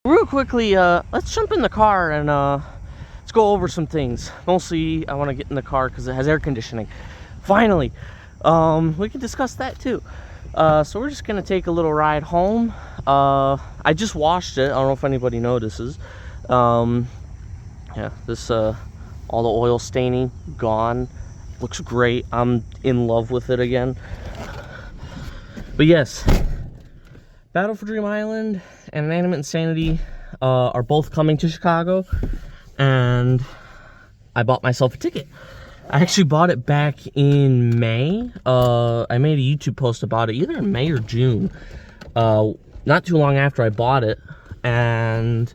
Real quickly, let's jump in the car and let's go over some things. Mostly, I want to get in the car because it has air conditioning. Finally, we can discuss that too. So we're just gonna take a little ride home. I just washed it. I don't know if anybody notices. Yeah, this all the oil staining gone. Looks great. I'm in love with it again. But yes, Battle for Dream Island and Inanimate Insanity are both coming to Chicago, and I bought myself a ticket. I actually bought it back in May. I made a YouTube post about it either in May or June, not too long after I bought it, and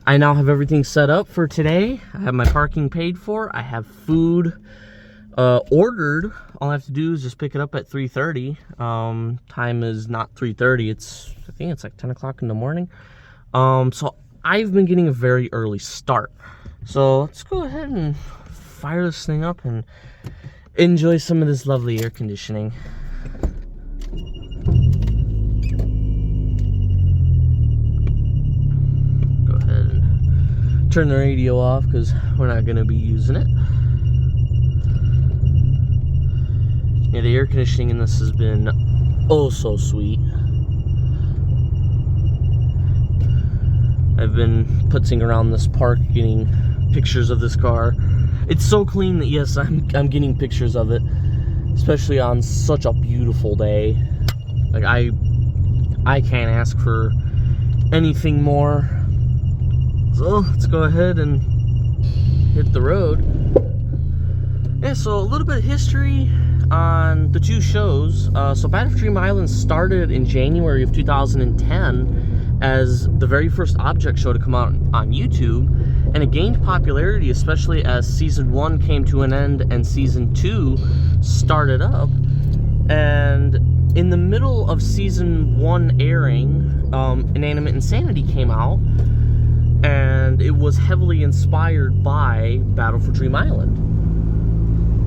I now have everything set up for today. I have my parking paid for. I have food ordered. All I have to do is just pick it up at 3:30. Time is not 3:30. I think it's like 10 o'clock in the morning. So I've been getting a very early start. So let's go ahead and fire this thing up and enjoy some of this lovely air conditioning. Go ahead and turn the radio off because we're not going to be using it. Yeah, the air conditioning in this has been oh so sweet. I've been putzing around this park getting pictures of this car. It's so clean that yes, I'm getting pictures of it, especially on such a beautiful day. Like I can't ask for anything more. So let's go ahead and hit the road. Yeah, so a little bit of history on the two shows. So Battle for Dream Island started in January of 2010 as the very first object show to come out on YouTube, and it gained popularity, especially as Season 1 came to an end and Season 2 started up. And in the middle of Season 1 airing, Inanimate Insanity came out, and it was heavily inspired by Battle for Dream Island.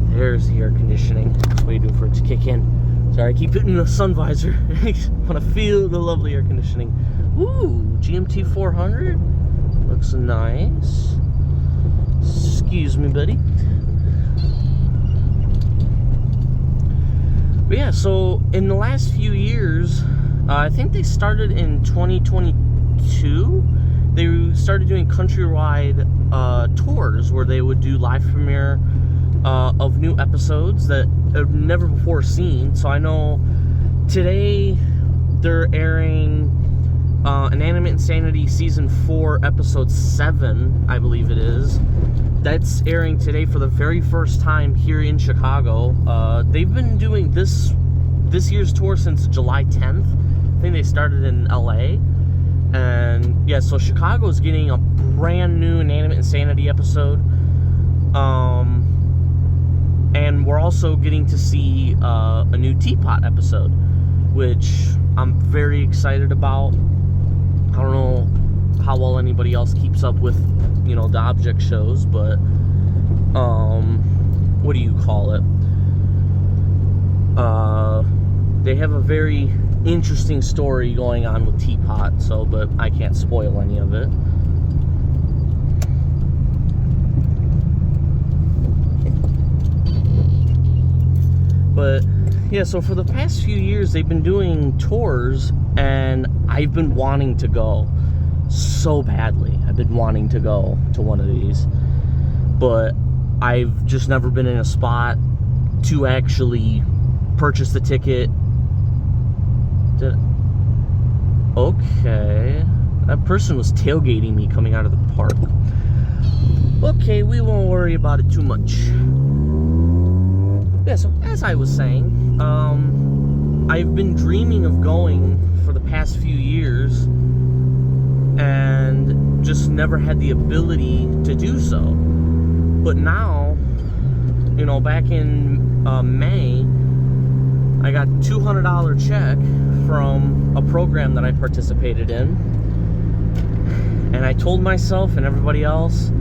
There's the air conditioning. Just waiting for it to kick in. Sorry, I keep hitting the sun visor. I want to feel the lovely air conditioning. Ooh, GMT 400. Looks nice. Excuse me, buddy. But yeah, so in the last few years, I think they started in 2022. They started doing countrywide tours where they would do live premiere of new episodes that I've never before seen. So I know today they're airing Inanimate Insanity Season 4, Episode 7, I believe it is. That's airing today for the very first time here in Chicago. They've been doing this year's tour since July 10th. I think they started in LA. And yeah, so Chicago is getting a brand new Inanimate Insanity episode. And we're also getting to see a new Teapot episode, which I'm very excited about. I don't know how well anybody else keeps up with, you know, the object shows, but what do you call it? They have a very interesting story going on with Teapot, so but I can't spoil any of it. But yeah, so for the past few years they've been doing tours, and I've been wanting to go so badly. I've been wanting to go to one of these, but I've just never been in a spot to actually purchase the ticket. Okay, that person was tailgating me coming out of the park. Okay, we won't worry about it too much. Yeah, so as I was saying, I've been dreaming of going for the past few years and just never had the ability to do so. But now, you know, back in May, I got a $200 check from a program that I participated in, and I told myself and everybody else,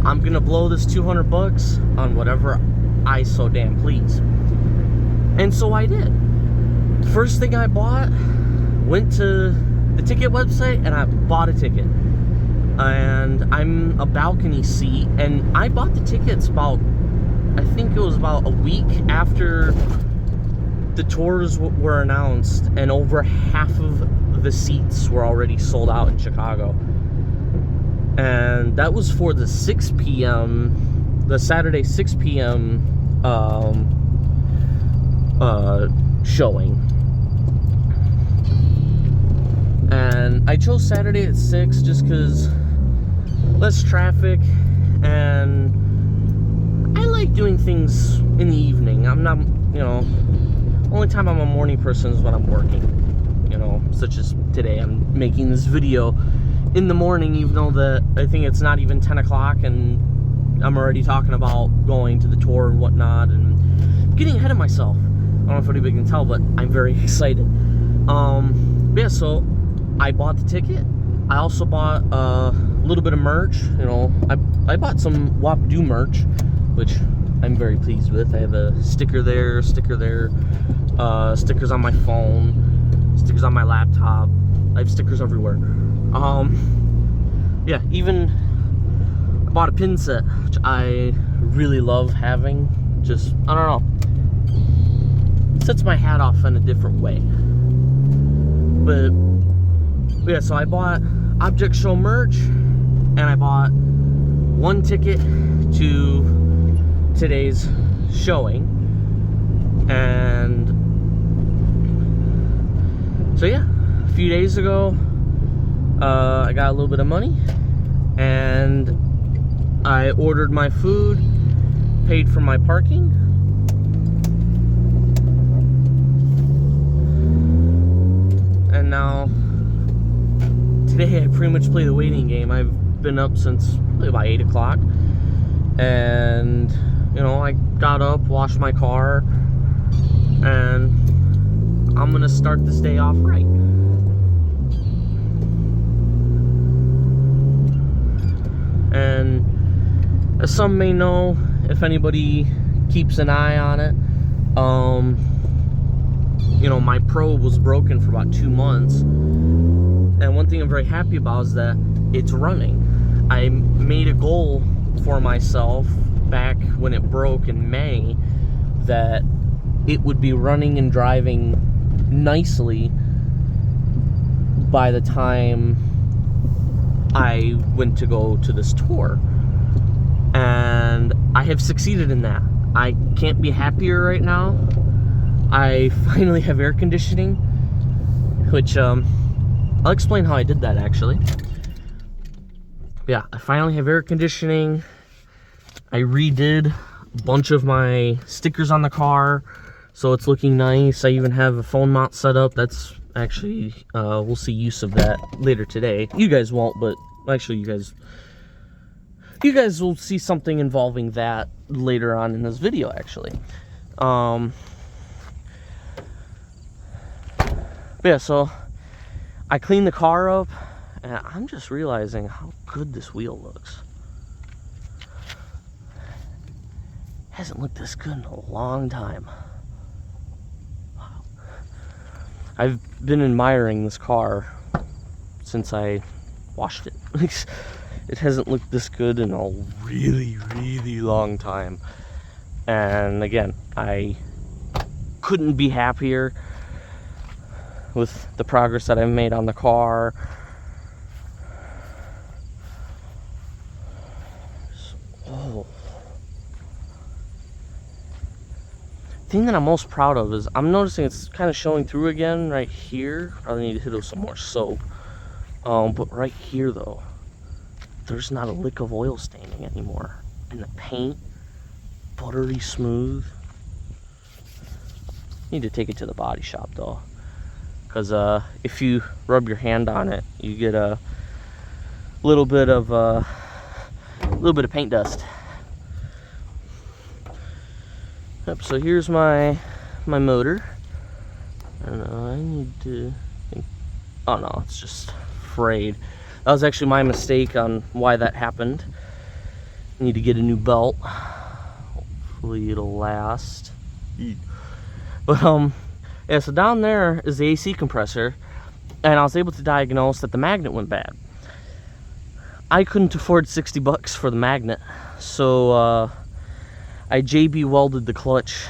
I'm gonna blow this 200 bucks on whatever I so damn please. And so I did. First thing I bought, went to the ticket website and I bought a ticket. And I'm a balcony seat, and I bought the tickets about, I think it was about a week after the tours were announced, and over half of the seats were already sold out in Chicago. And that was for the 6 p.m., the Saturday 6 p.m. Showing. And I chose Saturday at 6 just because less traffic, and I like doing things in the evening. I'm not, you know, only time I'm a morning person is when I'm working, you know, such as today. I'm making this video in the morning, even though I think it's not even 10 o'clock, and I'm already talking about going to the tour and whatnot, and getting ahead of myself. I don't know if anybody can tell, but I'm very excited. Yeah, so I bought the ticket. I also bought a little bit of merch. You know, I bought some WAPDU merch, which I'm very pleased with. I have a sticker there, stickers on my phone, stickers on my laptop. I have stickers everywhere. Yeah, even I bought a pin set, which I really love having. Just, I don't know, sets my hat off in a different way. But yeah, so I bought Object Show merch, and I bought one ticket to today's showing. And so yeah, a few days ago, I got a little bit of money, and I ordered my food, paid for my parking, and now today I pretty much play the waiting game. I've been up since probably about 8 o'clock, and you know, I got up, washed my car, and I'm gonna start this day off right. And as some may know, if anybody keeps an eye on it, you know, my Pro was broken for about 2 months, and one thing I'm very happy about is that it's running. I made a goal for myself back when it broke in May that it would be running and driving nicely by the time I went to go to this tour, and I have succeeded in that. I can't be happier right now. I finally have air conditioning, which I'll explain how I did that actually. Yeah, I finally have air conditioning. I redid a bunch of my stickers on the car, so it's looking nice. I even have a phone mount set up. That's actually, we'll see use of that later today. You guys won't, but actually you guys will see something involving that later on in this video actually. Yeah, so I cleaned the car up, and I'm just realizing how good this wheel looks. Hasn't looked this good in a long time. Wow. I've been admiring this car since I washed it. It hasn't looked this good in a really, really long time. And again, I couldn't be happier with the progress that I've made on the car. Oh. The thing that I'm most proud of is I'm noticing it's kind of showing through again right here. Probably need to hit it with some more soap. But right here though, there's not a lick of oil staining anymore. And the paint, buttery smooth. Need to take it to the body shop though, because if you rub your hand on it, you get a little bit of paint dust. Yep. So here's my motor. And I need to think, oh no, it's just frayed. That was actually my mistake on why that happened. I need to get a new belt. Hopefully it'll last. But yeah, so down there is the AC compressor, and I was able to diagnose that the magnet went bad. I couldn't afford 60 bucks for the magnet, so I JB welded the clutch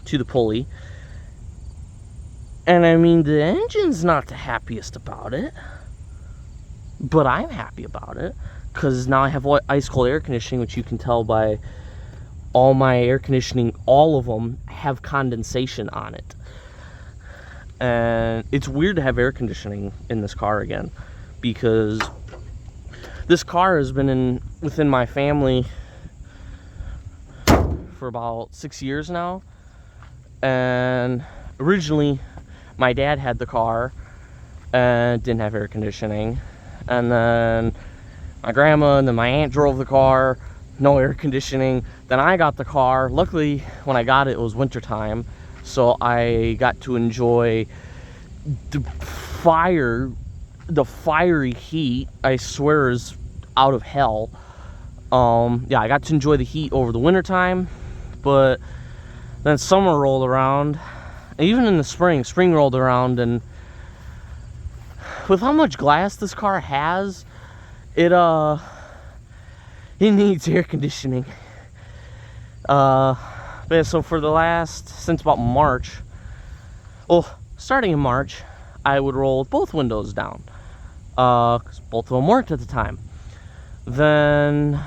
to the pulley. And I mean, the engine's not the happiest about it, but I'm happy about it, because now I have ice cold air conditioning, which you can tell by all my air conditioning, all of them have condensation on it. And it's weird to have air conditioning in this car again, because this car has been within my family for about 6 years now. And originally my dad had the car and didn't have air conditioning, and then my grandma and then my aunt drove the car, no air conditioning. Then I got the car. Luckily when I got it, it was winter time, so I got to enjoy the fiery heat. I swear is out of hell. Yeah, I got to enjoy the heat over the winter time, but then summer rolled around. Even in the spring rolled around, and with how much glass this car has, it needs air conditioning. But so for since about March, well, starting in March, I would roll both windows down, because both of them worked at the time. Then,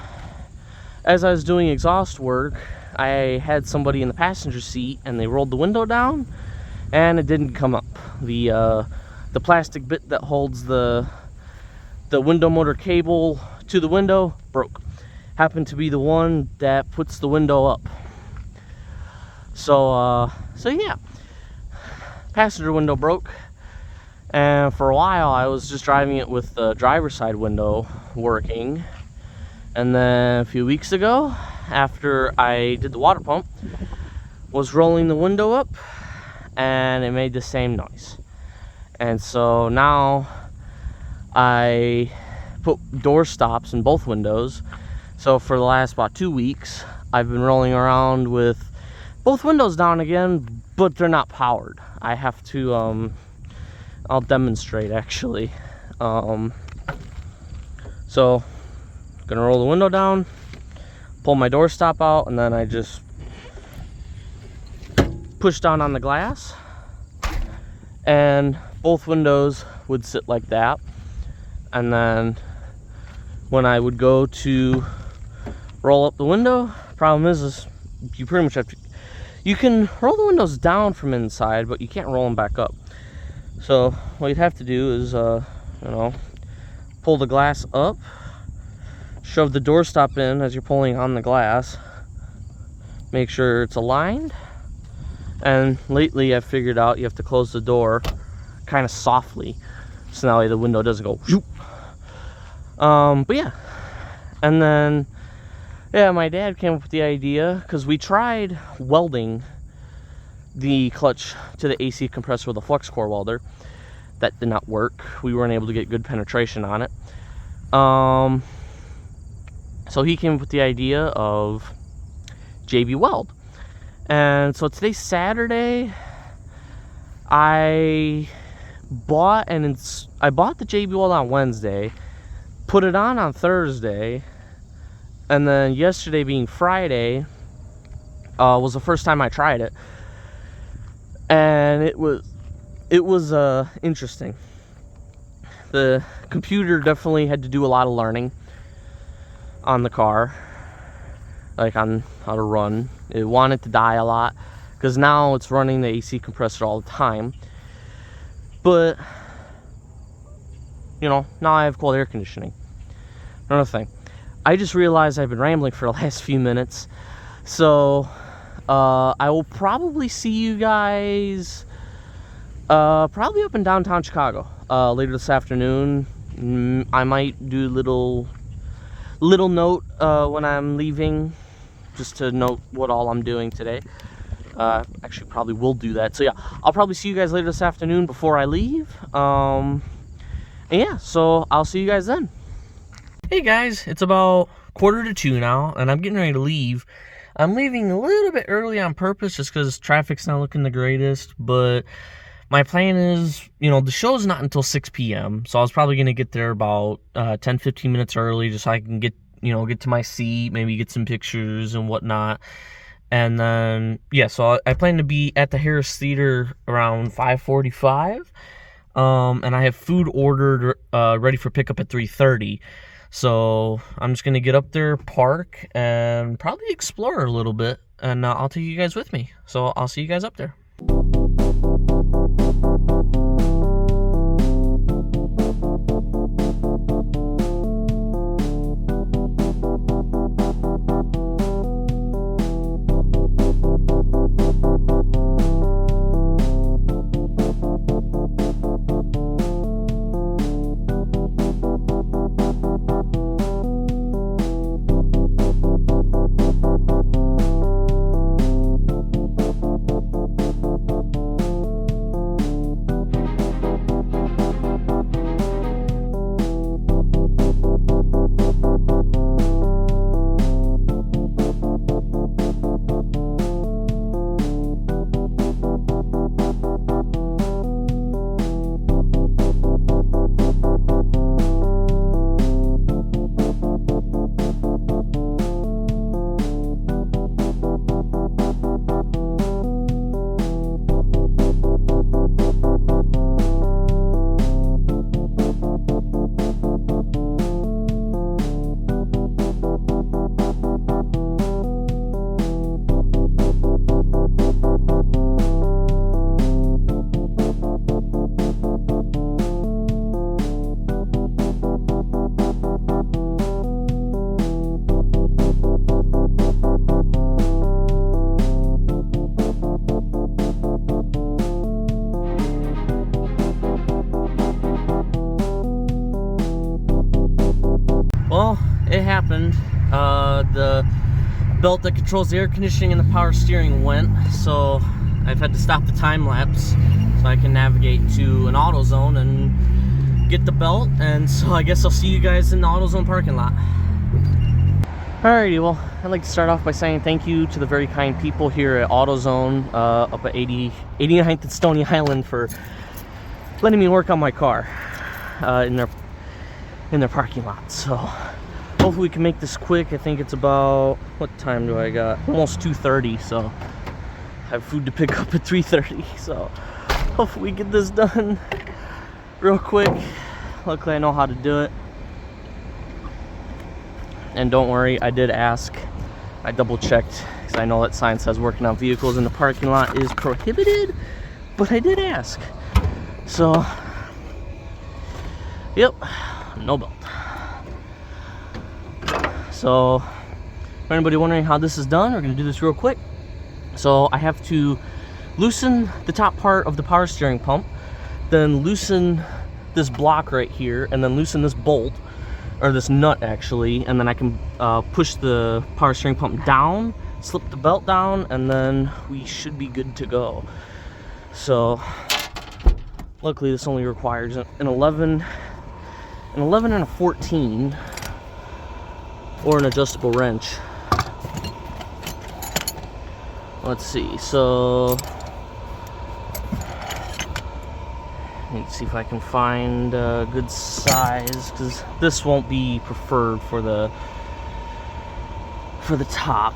as I was doing exhaust work, I had somebody in the passenger seat, and they rolled the window down, and it didn't come up. The plastic bit that holds the window motor cable to the window broke. Happened to be the one that puts the window up. So yeah, passenger window broke, and for a while I was just driving it with the driver's side window working. And then a few weeks ago, after I did the water pump, was rolling the window up, and it made the same noise. And so now I put door stops in both windows. So for the last about 2 weeks, I've been rolling around with both windows down again, but they're not powered. I have to, I'll demonstrate actually. So, gonna roll the window down, pull my door stop out, and then I just push down on the glass, and both windows would sit like that. And then when I would go to roll up the window, problem is you pretty much have to, you can roll the windows down from inside, but you can't roll them back up. So what you'd have to do is pull the glass up, shove the door stop in as you're pulling on the glass, make sure it's aligned. And lately I've figured out you have to close the door kind of softly, so that way the window doesn't go whoop. But yeah, and then yeah, my dad came up with the idea, because we tried welding the clutch to the AC compressor with a flux core welder. That did not work. We weren't able to get good penetration on it. So he came up with the idea of JB Weld. And so today's Saturday. I bought the JB Weld on Wednesday, put it on Thursday, and then yesterday being Friday was the first time I tried it, and it was interesting. The computer definitely had to do a lot of learning on the car, like on how to run. It wanted to die a lot, because now it's running the AC compressor all the time. But, now I have cold air conditioning. Another thing, I just realized I've been rambling for the last few minutes. So, I will probably see you guys probably up in downtown Chicago later this afternoon. I might do little note when I'm leaving, just to note what all I'm doing today. Actually probably will do that. So yeah, I'll probably see you guys later this afternoon before I leave. And yeah, so I'll see you guys then. Hey guys, it's about 1:45 now, and I'm getting ready to leave. I'm leaving a little bit early on purpose, just because traffic's not looking the greatest, but my plan is, you know, the show's not until 6 p.m. So I was probably going to get there about 10-15 minutes early just so I can get to my seat, maybe get some pictures and whatnot. And then, yeah, so I plan to be at the Harris Theater around 5:45. And I have food ordered, ready for pickup at 3:30. So I'm just going to get up there, park, and probably explore a little bit. And I'll take you guys with me. So I'll see you guys up there. Well, it happened. The belt that controls the air conditioning and the power steering went, so I've had to stop the time lapse so I can navigate to an AutoZone and get the belt. And so I guess I'll see you guys in the AutoZone parking lot. Alrighty, well, I'd like to start off by saying thank you to the very kind people here at AutoZone up at 89th and Stony Island for letting me work on my car in their parking lot. So hopefully we can make this quick. I think it's about, what time do I got? Almost 2:30, so I have food to pick up at 3:30. So hopefully we get this done real quick. Luckily I know how to do it. And don't worry, I did ask. I double checked because I know that sign says working on vehicles in the parking lot is prohibited, but I did ask. So, yep, no belt. So, for anybody wondering how this is done, we're going to do this real quick. So, I have to loosen the top part of the power steering pump, then loosen this block right here, and then loosen this bolt, or this nut actually, and then I can push the power steering pump down, slip the belt down, and then we should be good to go. So, luckily this only requires an 11 and a 14, or an adjustable wrench. Let's see, so I need to see if I can find a good size, because this won't be preferred for the top.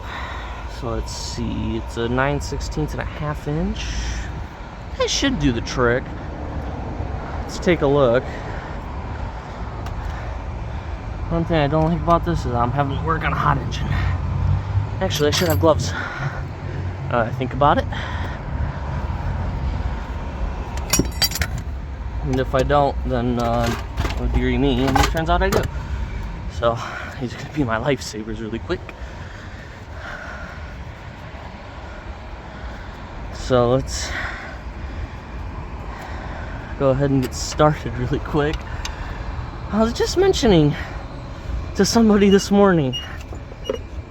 So let's see, it's a 9/16 and a half inch. That should do the trick. Let's take a look. One thing I don't like about this is I'm having to work on a hot engine. Actually, I should have gloves. Think about it. And if I don't, then oh dearie me, and it turns out I do. So these are gonna be my lifesavers really quick. So let's go ahead and get started really quick. I was just mentioning to somebody this morning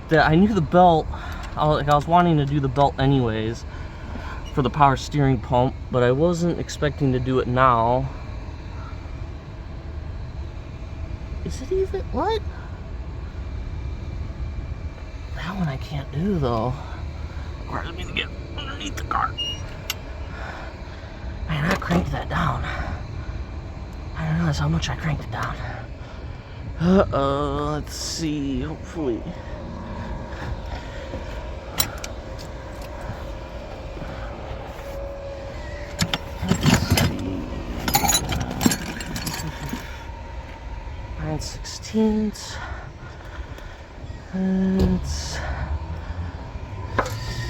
that I knew the belt, I was wanting to do the belt anyways for the power steering pump, but I wasn't expecting to do it now. Is it even, what? That one I can't do though. Requires me to get underneath the car. Man, I cranked that down. I didn't realize how much I cranked it down. Let's see, hopefully. Let's see. 9/16. Let's see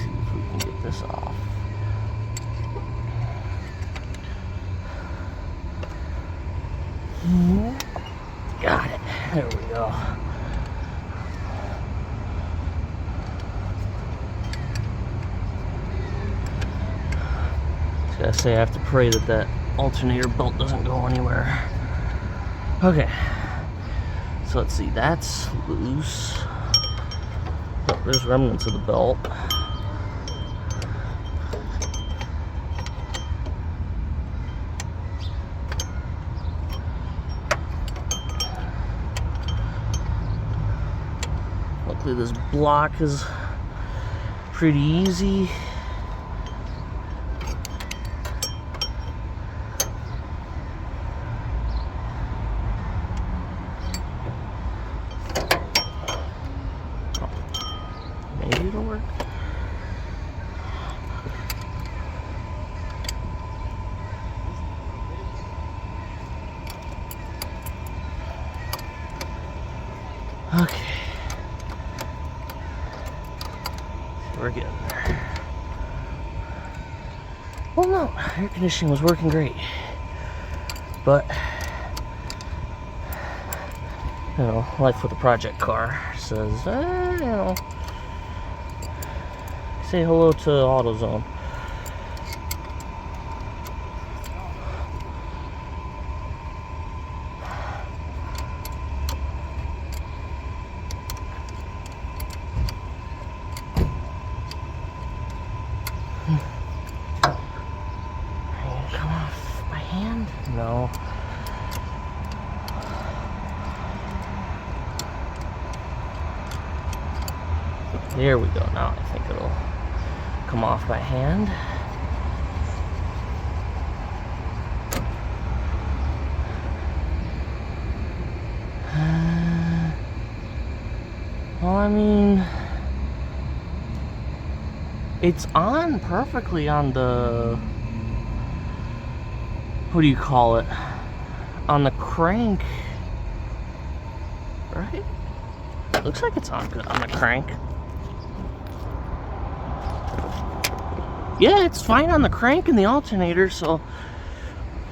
if we can get this off. Got it. There we go. Just gotta say, I have to pray that that alternator belt doesn't go anywhere. Okay. So let's see, that's loose. Oh, there's remnants of the belt. Luckily this block is pretty easy. Maybe it'll work. Okay. We're getting there. Well, no, air conditioning was working great. But, you know, life with a project car says, you know, say hello to AutoZone. Come off my hand? No. There we go. Now I think it'll come off my hand. Well, I mean, it's on perfectly on the, what do you call it? On the crank, right? Looks like it's on good on the crank. Yeah, it's fine on the crank and the alternator, so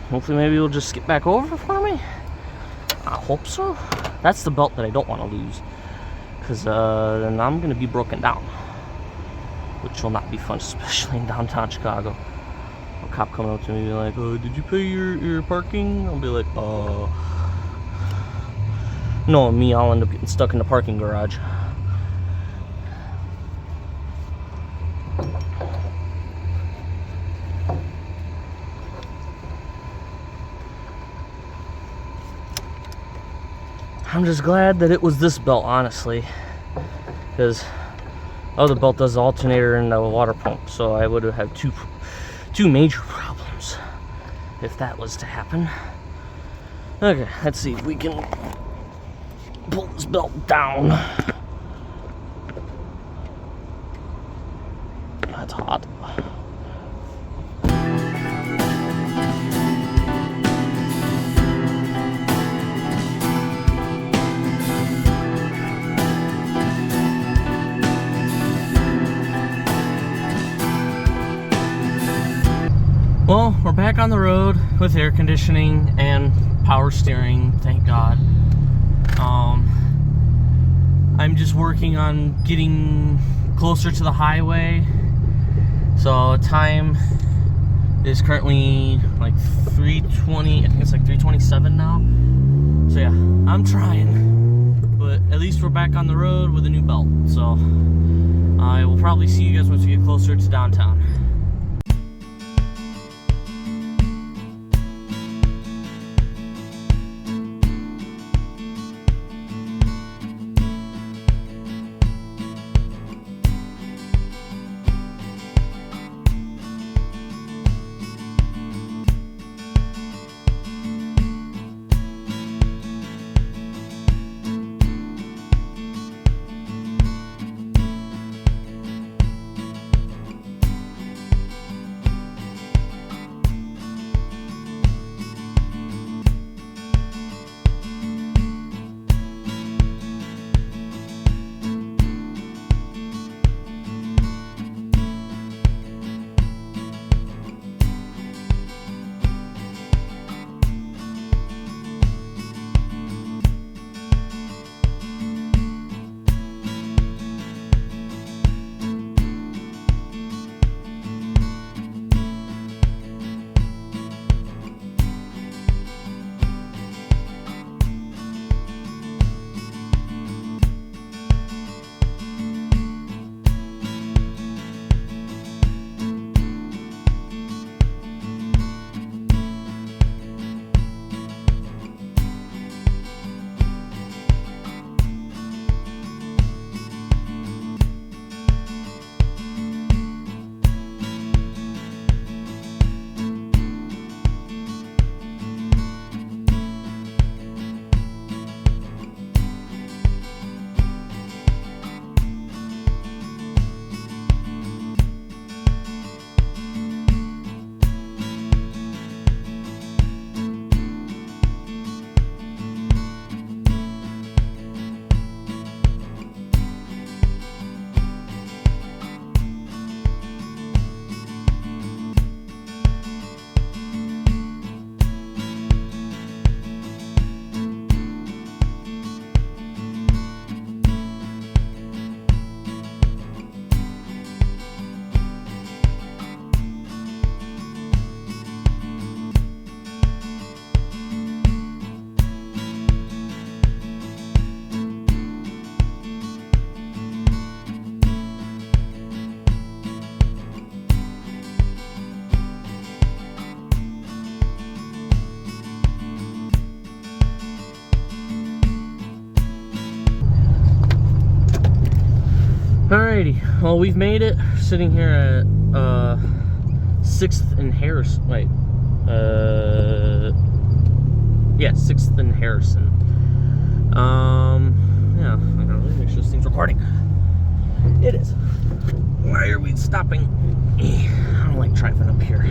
hopefully maybe it'll just skip back over for me. I hope so. That's the belt that I don't want to lose, because then I'm going to be broken down, which will not be fun, especially in downtown Chicago. A cop coming up to me and be like, oh, did you pay your parking? I'll be like, no, me, I'll end up getting stuck in the parking garage. I'm just glad that it was this belt, honestly, because the other belt does the alternator and the water pump, so I would have had two major problems if that was to happen. Okay, let's see if we can pull this belt down. That's hot. Well, we're back on the road with air conditioning and power steering, thank God. I'm just working on getting closer to the highway. So time is currently like 3:20, I think it's like 3:27 now. So yeah, I'm trying, but at least we're back on the road with a new belt. So I will probably see you guys once we get closer to downtown. Alrighty, well, we've made it. Sitting here at 6th and Harrison. Wait, yeah, 6th and Harrison. Yeah, I gotta really make sure this thing's recording. It is. Why are we stopping? I don't like driving up here.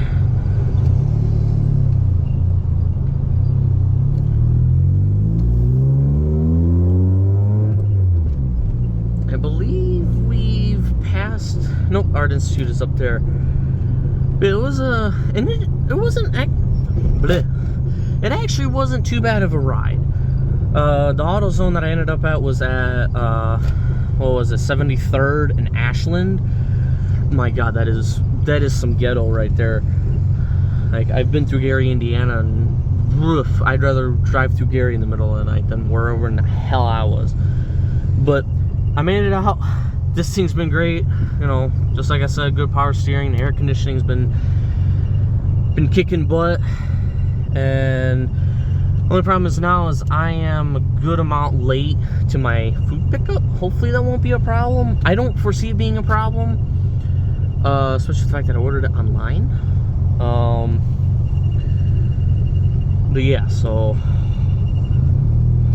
I believe we've passed. Nope, Art Institute is up there. It was and it wasn't. It actually wasn't too bad of a ride. The AutoZone that I ended up at was at what was it, 73rd and Ashland. My God, that is some ghetto right there. Like, I've been through Gary, Indiana, and oof, I'd rather drive through Gary in the middle of the night than wherever in the hell I was. But I made it out. This thing's been great. You know, just like I said, good power steering. The air conditioning's been kicking butt. And the only problem is now is I am a good amount late to my food pickup. Hopefully that won't be a problem. I don't foresee it being a problem, especially the fact that I ordered it online. But yeah, so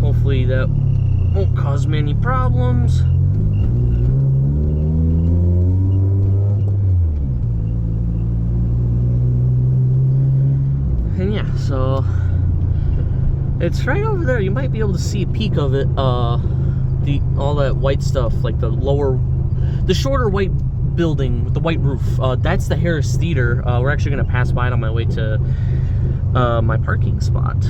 hopefully that won't cause me any problems. And yeah, so it's right over there. You might be able to see a peek of it. All that white stuff, like the shorter white building with the white roof. That's the Harris Theater. We're actually gonna pass by it on my way to my parking spot.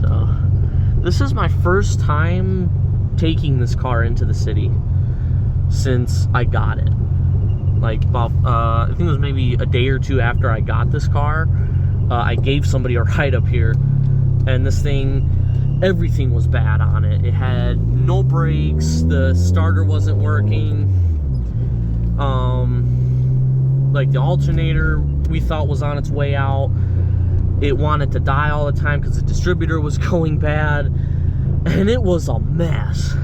So this is my first time taking this car into the city since I got it. Like about I think it was maybe a day or two after I got this car, I gave somebody a ride up here, and this thing, everything was bad on it. It had no brakes, the starter wasn't working, like the alternator we thought was on its way out. It wanted to die all the time because the distributor was going bad, and it was a mess.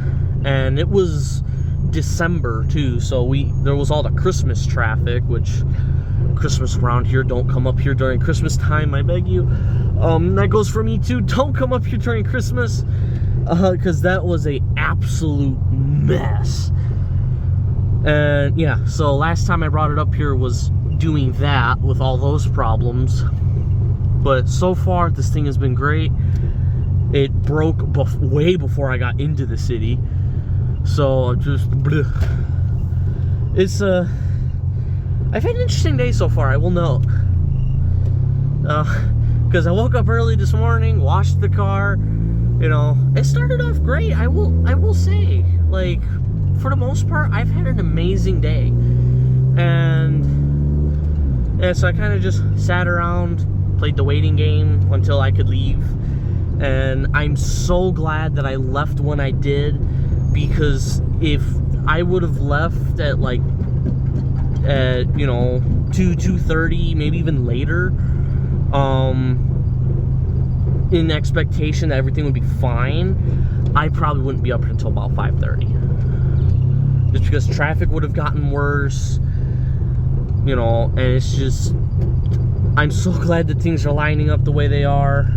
And it was December too, so there was all the Christmas traffic, which Christmas around here, don't come up here during Christmas time, I beg you. That goes for me too. Don't come up here during Christmas, because that was a absolute mess. And yeah, so last time I brought it up here was doing that with all those problems. But so far this thing has been great. It broke way before I got into the city. So just bleh. It's I've had an interesting day so far, I will note. Because I woke up early this morning, washed the car. You know, it started off great. I will say, like, for the most part, I've had an amazing day. And yeah, so I kind of just sat around, played the waiting game until I could leave. And I'm so glad that I left when I did. Because if I would have left at like, you know, 2:30, maybe even later, in expectation that everything would be fine, I probably wouldn't be up until about 5:30. Just because traffic would have gotten worse, you know, and it's just, I'm so glad that things are lining up the way they are.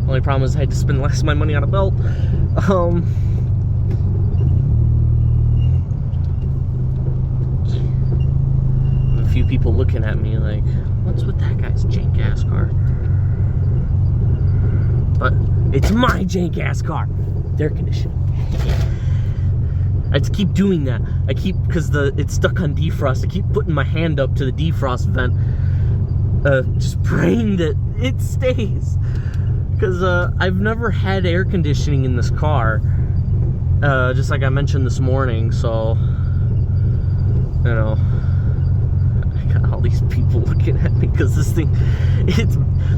Only problem is I had to spend less of my money on a belt. A few people looking at me like, what's with that guy's jank ass car? But it's my jank ass car. Air conditioning. I just keep doing that. I keep, because it's stuck on defrost, I keep putting my hand up to the defrost vent, just praying that it stays. Because I've never had air conditioning in this car, just like I mentioned this morning. So, you know, I got all these people looking at me because this thing,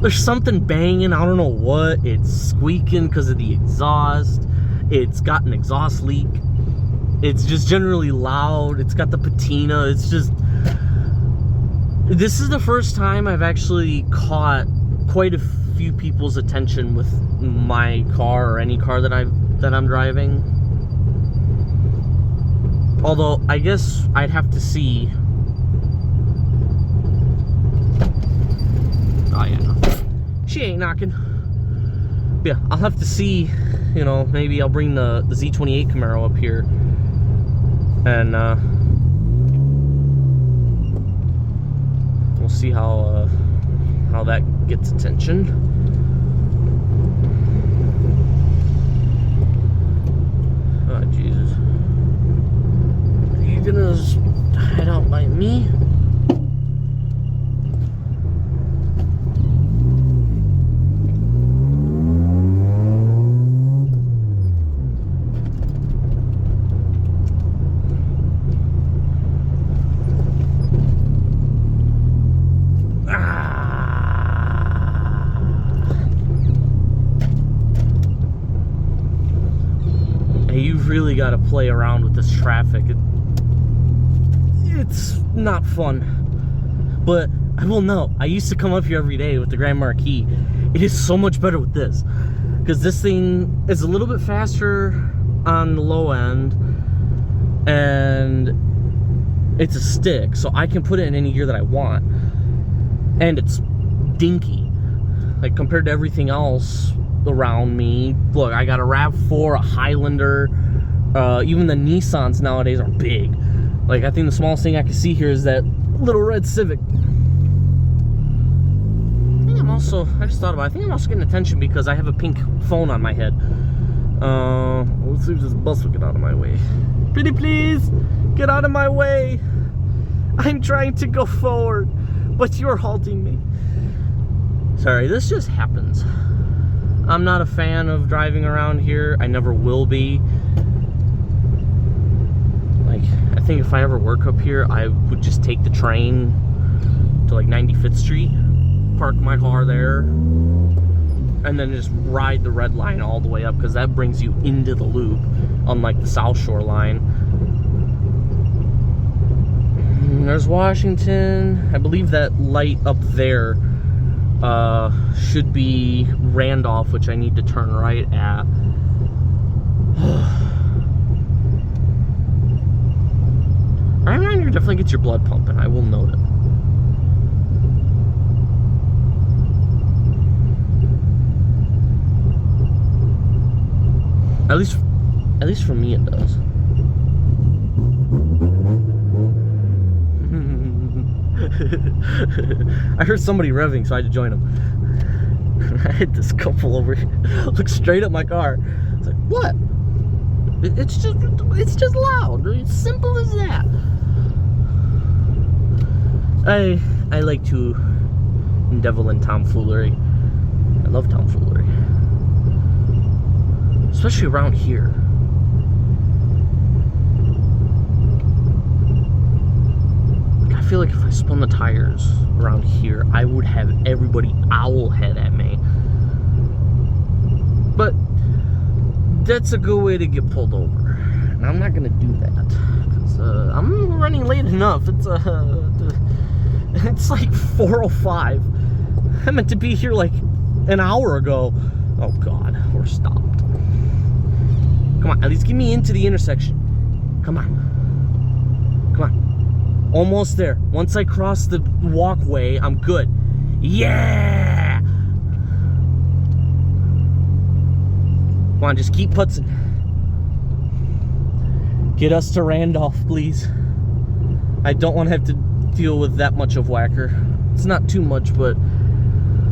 there's something banging, I don't know what. It's squeaking because of the exhaust. It's got an exhaust leak. It's just generally loud. It's got the patina. It's just, this is the first time I've actually caught quite a few people's attention with my car or any car that I'm driving. Although I guess I'd have to see. Oh yeah, she ain't knocking. Yeah, I'll have to see. You know, maybe I'll bring the Z28 Camaro up here, and we'll see how that gets attention. Oh Jesus! Are you gonna hide out by me? You've really got to play around with this traffic. It's not fun. But I will know, I used to come up here every day with the Grand Marquis. It is so much better with this, because this thing is a little bit faster on the low end, and it's a stick, so I can put it in any gear that I want. And it's dinky, like compared to everything else around me. Look, I got a RAV4, a Highlander, even the Nissans nowadays are big. Like, I think the smallest thing I can see here is that little red Civic. I just thought about it, I think I'm also getting attention because I have a pink phone on my head. Let's see if this bus will get out of my way. Pretty please, get out of my way. I'm trying to go forward, but you're halting me. Sorry, this just happens. I'm not a fan of driving around here. I never will be. Like, I think if I ever work up here, I would just take the train to like 95th Street, park my car there, and then just ride the red line all the way up, because that brings you into the loop, unlike the South Shore line. There's Washington. I believe that light up there should be Randolph, which I need to turn right at. Right around here definitely gets your blood pumping, I will note it. At least for me it does. I heard somebody revving, so I had to join them. I had this couple over here look straight at my car. It's like, what? It's just loud. It's simple as that. I like to devil in tomfoolery. I love tomfoolery, especially around here. I feel like if I spun the tires around here, I would have everybody owl head at me. But that's a good way to get pulled over, and I'm not gonna do that because I'm running late enough. It's like 4:05. I meant to be here like an hour ago. Oh God, we're stopped. Come on, at least get me into the intersection. Come on. Come on. Almost there. Once I cross the walkway, I'm good. Yeah! Come on, just keep putzing. Get us to Randolph, please. I don't want to have to deal with that much of whacker. It's not too much, but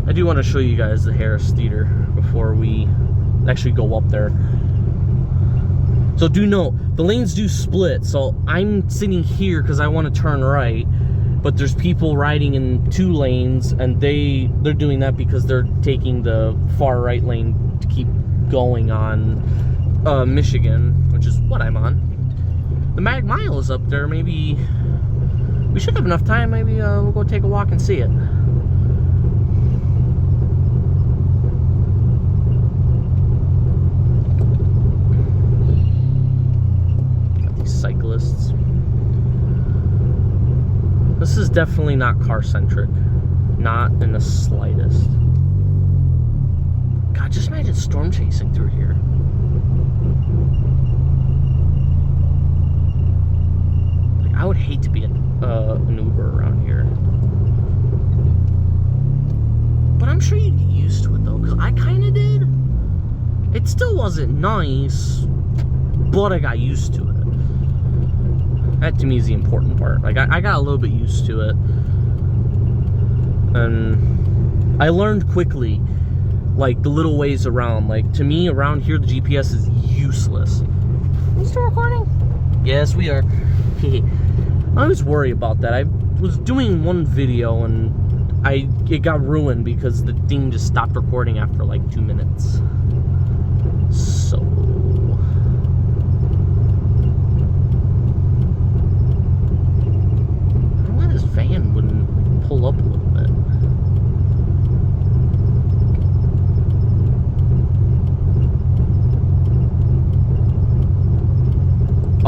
I do want to show you guys the Harris Theater before we actually go up there. So do note, the lanes do split, so I'm sitting here because I want to turn right, but there's people riding in 2 lanes, and they're doing that because they're taking the far right lane to keep going on Michigan, which is what I'm on. The Mag Mile is up there. Maybe we should have enough time. Maybe we'll go take a walk and see it. Cyclists. This is definitely not car centric, not in the slightest. God, just imagine storm chasing through here. Like, I would hate to be an Uber around here. But I'm sure you'd get used to it, though, because I kind of did. It still wasn't nice, but I got used to it. That, to me, is the important part. Like, I got a little bit used to it. And I learned quickly, like, the little ways around. Like, to me, around here, the GPS is useless. Are we still recording? Yes, we are. I always worry about that. I was doing one video, and it got ruined because the thing just stopped recording after, like, 2 minutes. So... I don't know why this van wouldn't pull up a little bit.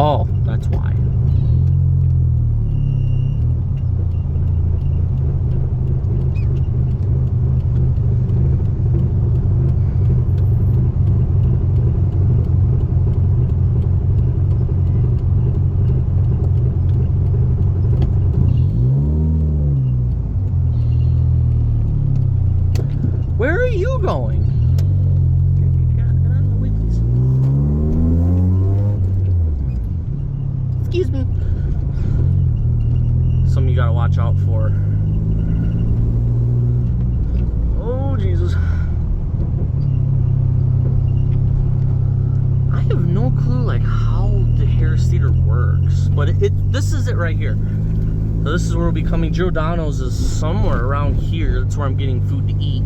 Oh, that's why. Where are you going? Get out of the way, please. Excuse me. Something you gotta watch out for. Oh, Jesus. I have no clue, like, how the Harris Theater works. But this is it right here. So this is where we'll be coming. Giordano's is somewhere around here. That's where I'm getting food to eat.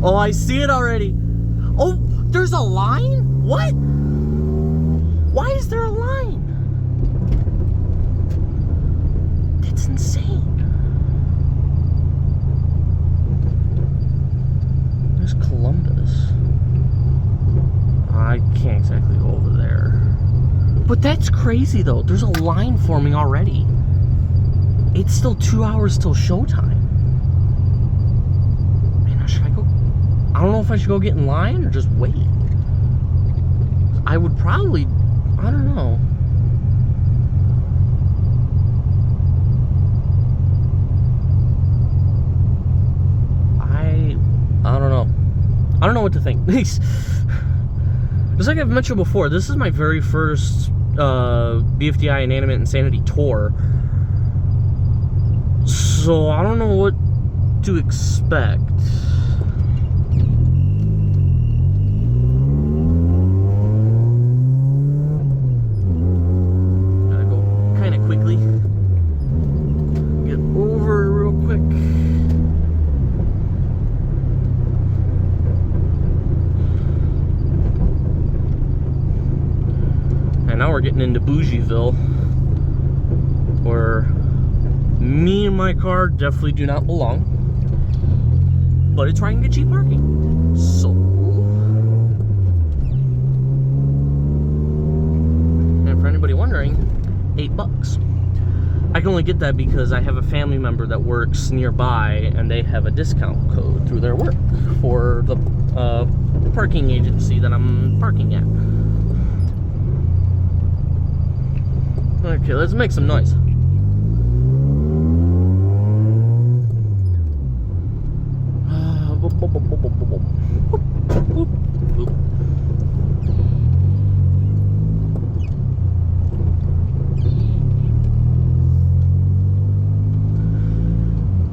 Oh, I see it already. Oh, there's a line? What? Why is there a line? That's insane. There's Columbus. I can't exactly go over there. But that's crazy, though. There's a line forming already. It's still 2 hours till showtime. Man, should I go? I don't know if I should go get in line or just wait. I would probably, I don't know. I don't know. I don't know what to think. Just like I've mentioned before, this is my very first BFDI Inanimate Insanity tour. So I don't know what to expect. Now we're getting into Bougieville, where me and my car definitely do not belong, but it's where I can get cheap parking. So, and for anybody wondering, $8. I can only get that because I have a family member that works nearby, and they have a discount code through their work for the parking agency that I'm parking at. Okay, let's make some noise.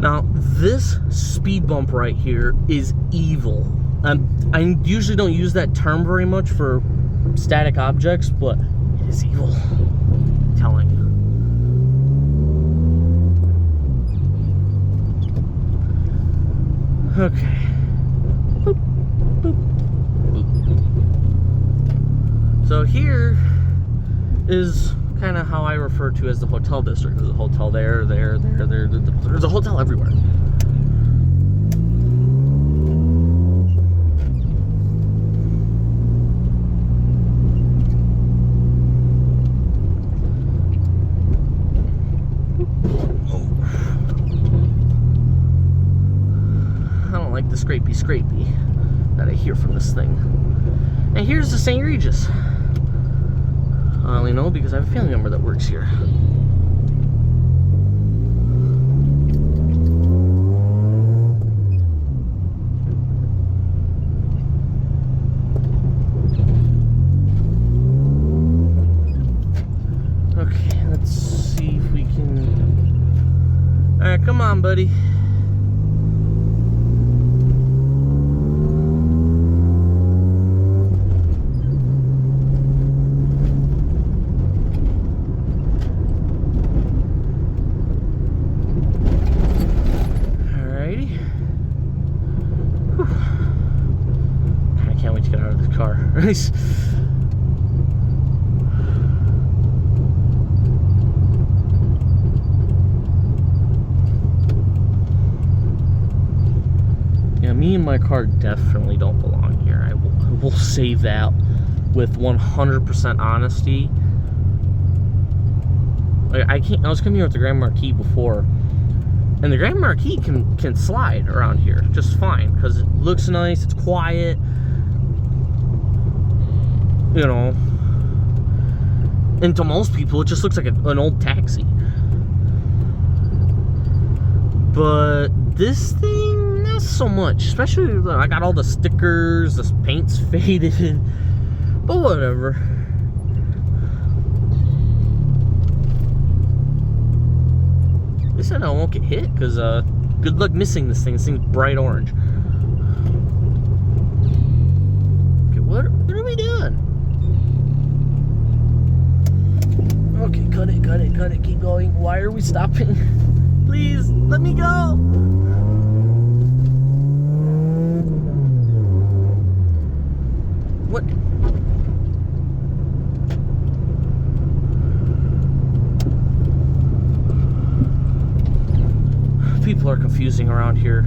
Now, this speed bump right here is evil. I usually don't use that term very much for static objects, but it is evil. Telling you. Okay. Boop, boop, boop. So here is kind of how I refer to as the hotel district. There's a hotel there. There's a hotel everywhere. the scrapey that I hear from this thing. And here's the St. Regis. I only know because I have a family member that works here. Okay, let's see if we can... Alright, come on, buddy. I can't wait to get out of this car. Yeah, me and my car definitely don't belong here. I will say that with 100% honesty. Like, I was coming here with the Grand Marquis before, and the Grand Marquis can slide around here just fine because it looks nice, it's quiet, you know. And to most people, it just looks like an old taxi. But this thing, not so much. Especially, I got all the stickers, the paint's faded, but whatever. They said I won't get hit because good luck missing this thing. This thing's bright orange. Okay, what are we doing? Okay, cut it, keep going. Why are we stopping? Please, let me go. What? People are confusing around here.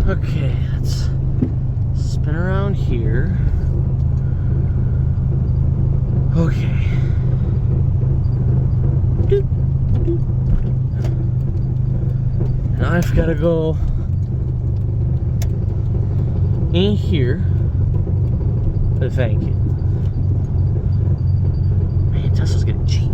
Okay, let's spin around here. Okay. Now I've got to go in here. Thank you. Man, Tesla's getting cheap.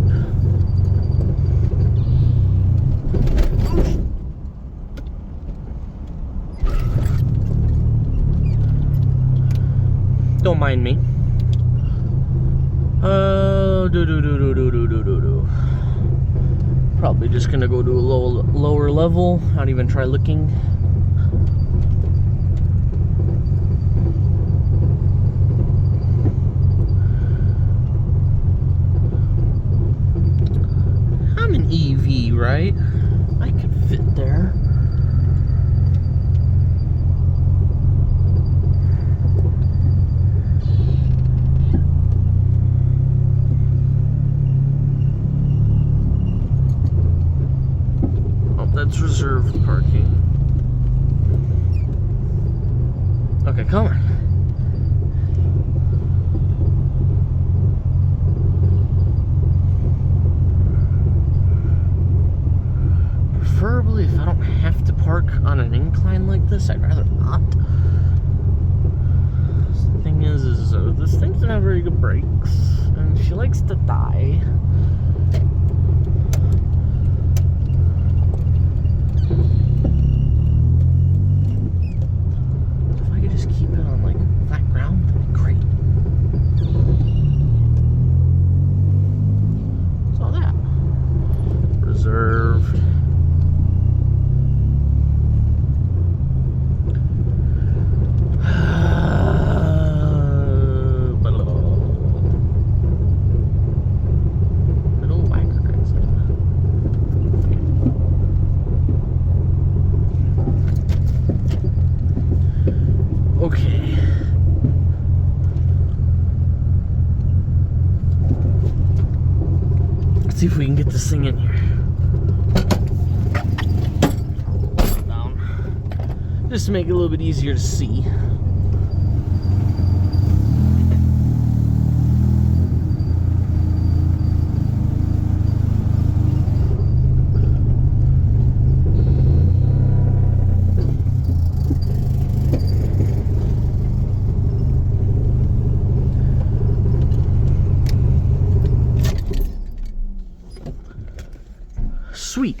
Don't mind me. Probably just gonna go to a lower level, not even try looking. I'm an EV, right? I could fit there. That's reserved parking. Okay, come on. Preferably, if I don't have to park on an incline like this, I'd rather not. The thing is this thing doesn't have very good brakes, and she likes to die. Okay. Let's see if we can get this thing in here. Down. Just to make it a little bit easier to see. Sweet.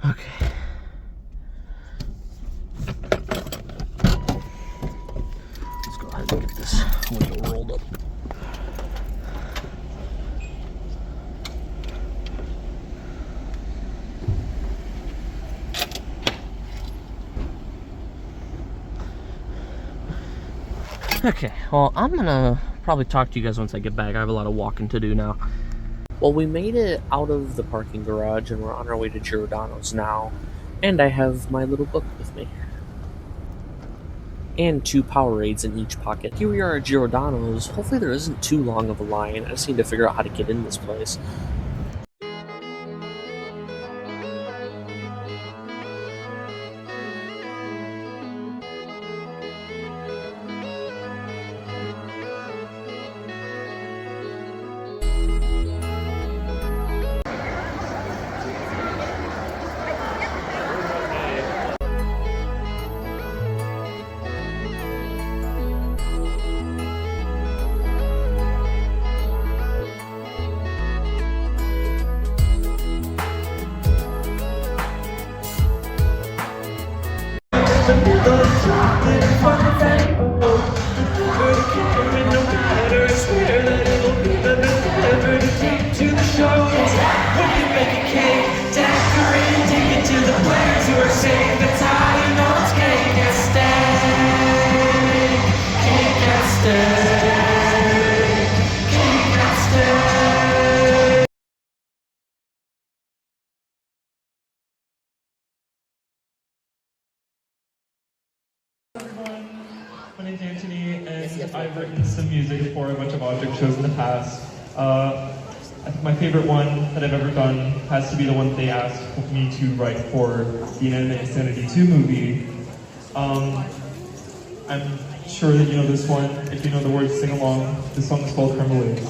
Okay. Let's go ahead and get this window rolled up. Okay, well, I'm gonna probably talk to you guys once I get back. I have a lot of walking to do now. Well, we made it out of the parking garage and we're on our way to Giordano's now. And I have my little book with me. And 2 Powerades in each pocket. Here we are at Giordano's. Hopefully there isn't too long of a line. I just need to figure out how to get in this place. My name's Anthony, and I've written some music for a bunch of object shows in the past. I think my favorite one that I've ever done has to be the one that they asked me to write for the Inanimate Insanity 2 movie. I'm sure that you know this one. If you know the words, sing along. This song is called Carmelade.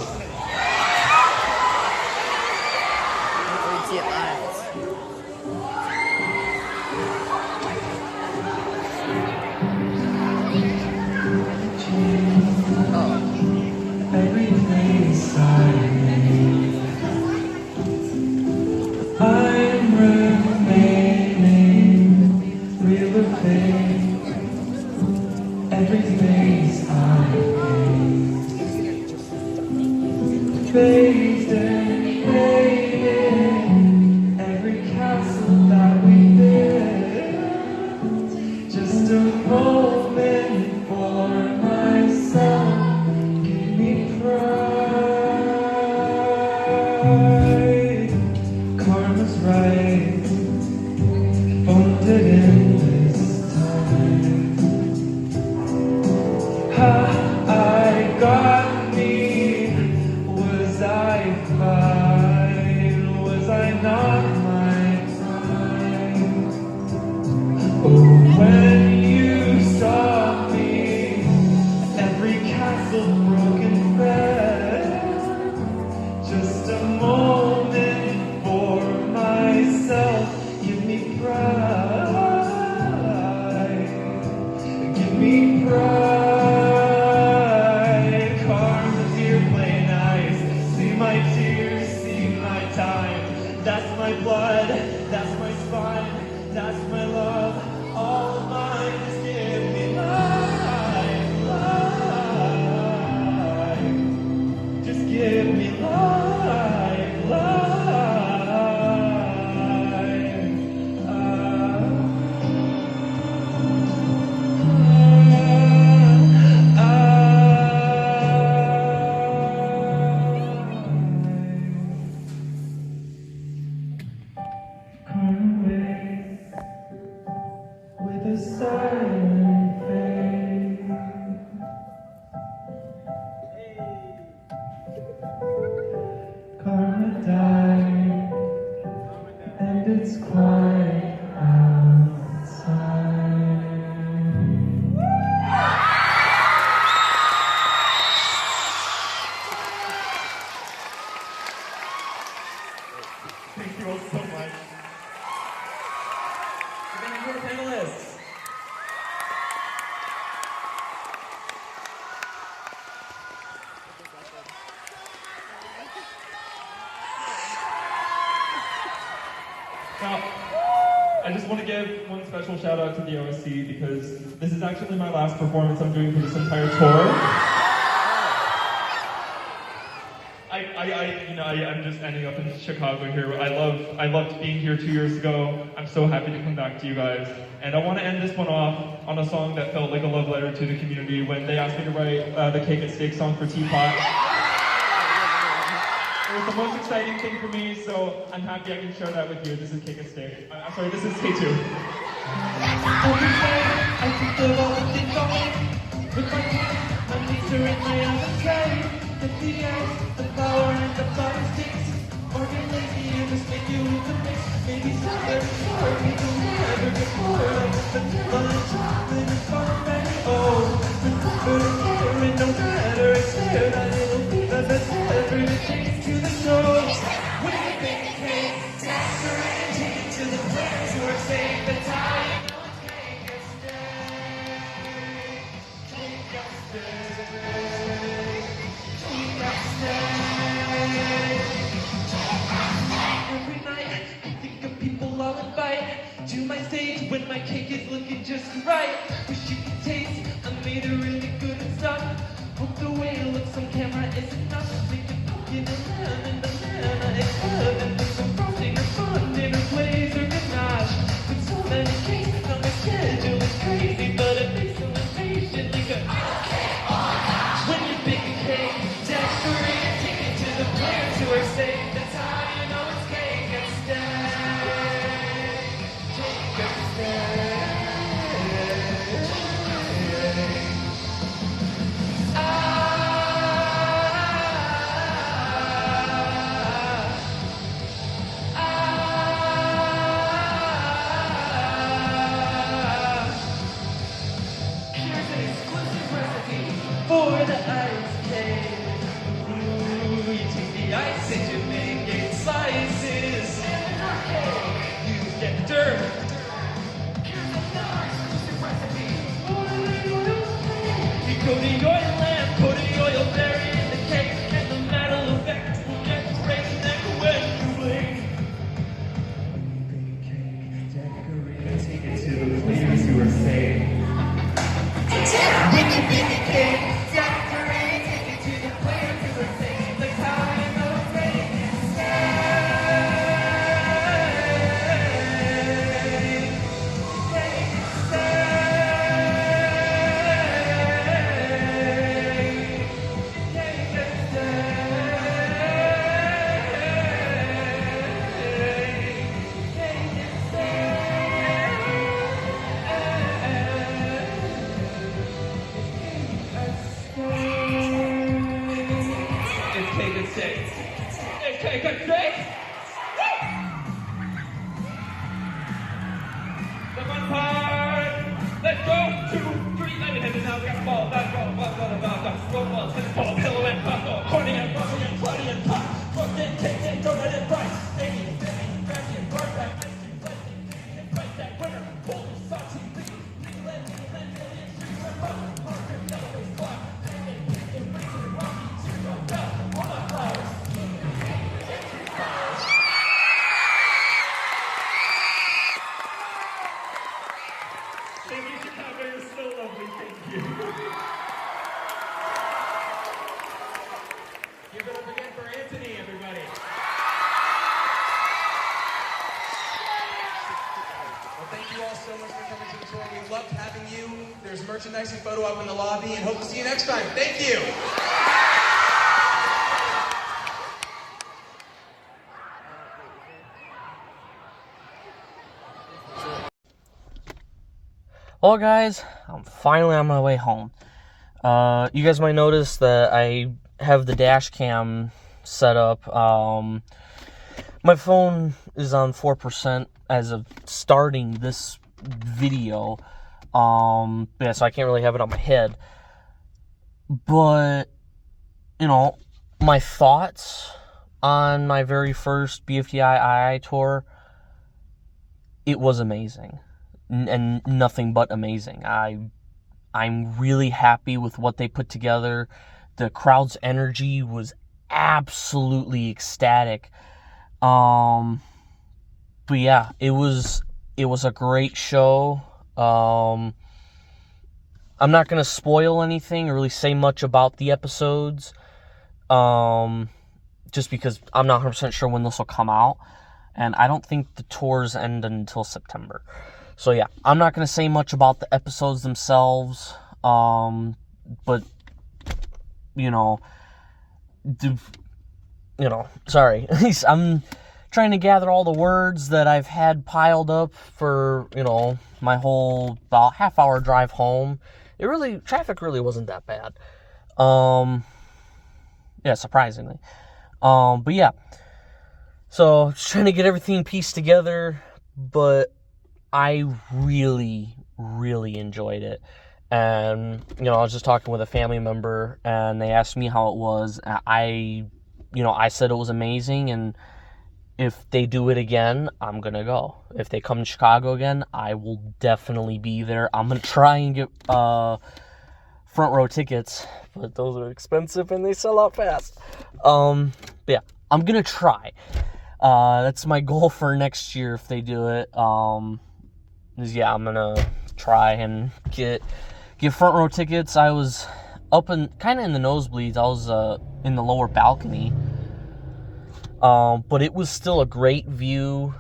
Thank you all so much. We're going to hear panelists. to give one special shout out to the OSC because this is actually my last performance I'm doing for this entire tour. I'm just ending up in Chicago here. I loved being here 2 years ago. I'm so happy to come back to you guys. And I want to end this one off on a song that felt like a love letter to the community when they asked me to write the Cake and Steak song for Teapot. It was the most exciting thing for me, so I'm happy I can share that with you. This is Cake and Steak. I'm sorry, this is K2. Every day I think of all the things I want. With my hand, my pizza in my oven tray. The eggs, the flour, and the butter sticks. Or get lazy and just make you eat the mix. Maybe strawberry short, we can never get bored of vanilla and chocolate and strawberry. Oh, with pepper and carrot, no matter, I swear that it'll be the best everything to the show. When you bake a cake, decorate and take it to the players who are saying the time. Every night I think of people I'll invite to my stage when my cake is looking just right. Wish you could taste, I made it really good and stuff. Hope the way it looks on camera is enough. Make it pumpkin and lemon, banana and club, and put some frosting or fun in a glaze or ganache. With so many cakes, now my schedule is crazy, but it makes so impatient like a when you bake a cake, decorate and take it to the players who are saying that's how you know it's cake and steak. Cake and steak. Here's an exclusive recipe for the ice cake. Ooh, you take the ice and you make 8 slices. And our cake, you get dirt. Here's another exclusive recipe for the oil cake. You coat the oil lamp, put the oil berry in the cake, and the metal effect will get great neck when you blink. When you bake a cake, decorate and take it to the players who are saying. When you bake a cake, decorate and take it to the players who are saying the kind of cake and steak. Cake and steak. Cake and steak. Cake and It's cake and steak. It's cake and steak. Woo! The fun part. Let's go. 2, 3, let me hit it now. We got the ball, basketball, football, tennis ball, pillow and puzzle, corny and bubbly and bloody and pop, roasted cake and donut and rice, eggy and baby, cracky and bar back, ice cream, plastic, and price tag winner, cold and salty, lean, and sugar and butter, hard and yellow is clock, and raisin and rocky, cereal, bell, all my flowers. Thank you, Chicago. You're so lovely. Thank you. Give it up again for Anthony, everybody. Well, thank you all so much for coming to the tour. We loved having you. There's merchandise and photo up in the lobby, and hope to see you next time. Thank you. Well, guys, I'm finally on my way home. You guys might notice that I have the dash cam set up. My phone is on 4% as of starting this video. Yeah, so I can't really have it on my head. But, you know, my thoughts on my very first BFDI II tour, it was amazing. And nothing but amazing. I'm really happy with what they put together. The crowd's energy was absolutely ecstatic. But yeah, it was It was a great show. I'm not going to spoil anything or really say much about the episodes, just because I'm not 100% sure when this will come out, and I don't think the tours end until September. So yeah, I'm not going to say much about the episodes themselves, but, sorry. I'm trying to gather all the words that I've had piled up for, my whole about half-hour drive home. Traffic really wasn't that bad. Yeah, surprisingly. But yeah. So, just trying to get everything pieced together, but I really, really enjoyed it. And, I was just talking with a family member, and they asked me how it was. I said it was amazing, and if they do it again, I'm going to go. If they come to Chicago again, I will definitely be there. I'm going to try and get front row tickets, but those are expensive and they sell out fast. But yeah, I'm going to try. That's my goal for next year if they do it. I'm going to try and get front row tickets. I was up kind of in the nosebleeds. I was in the lower balcony. But it was still a great view.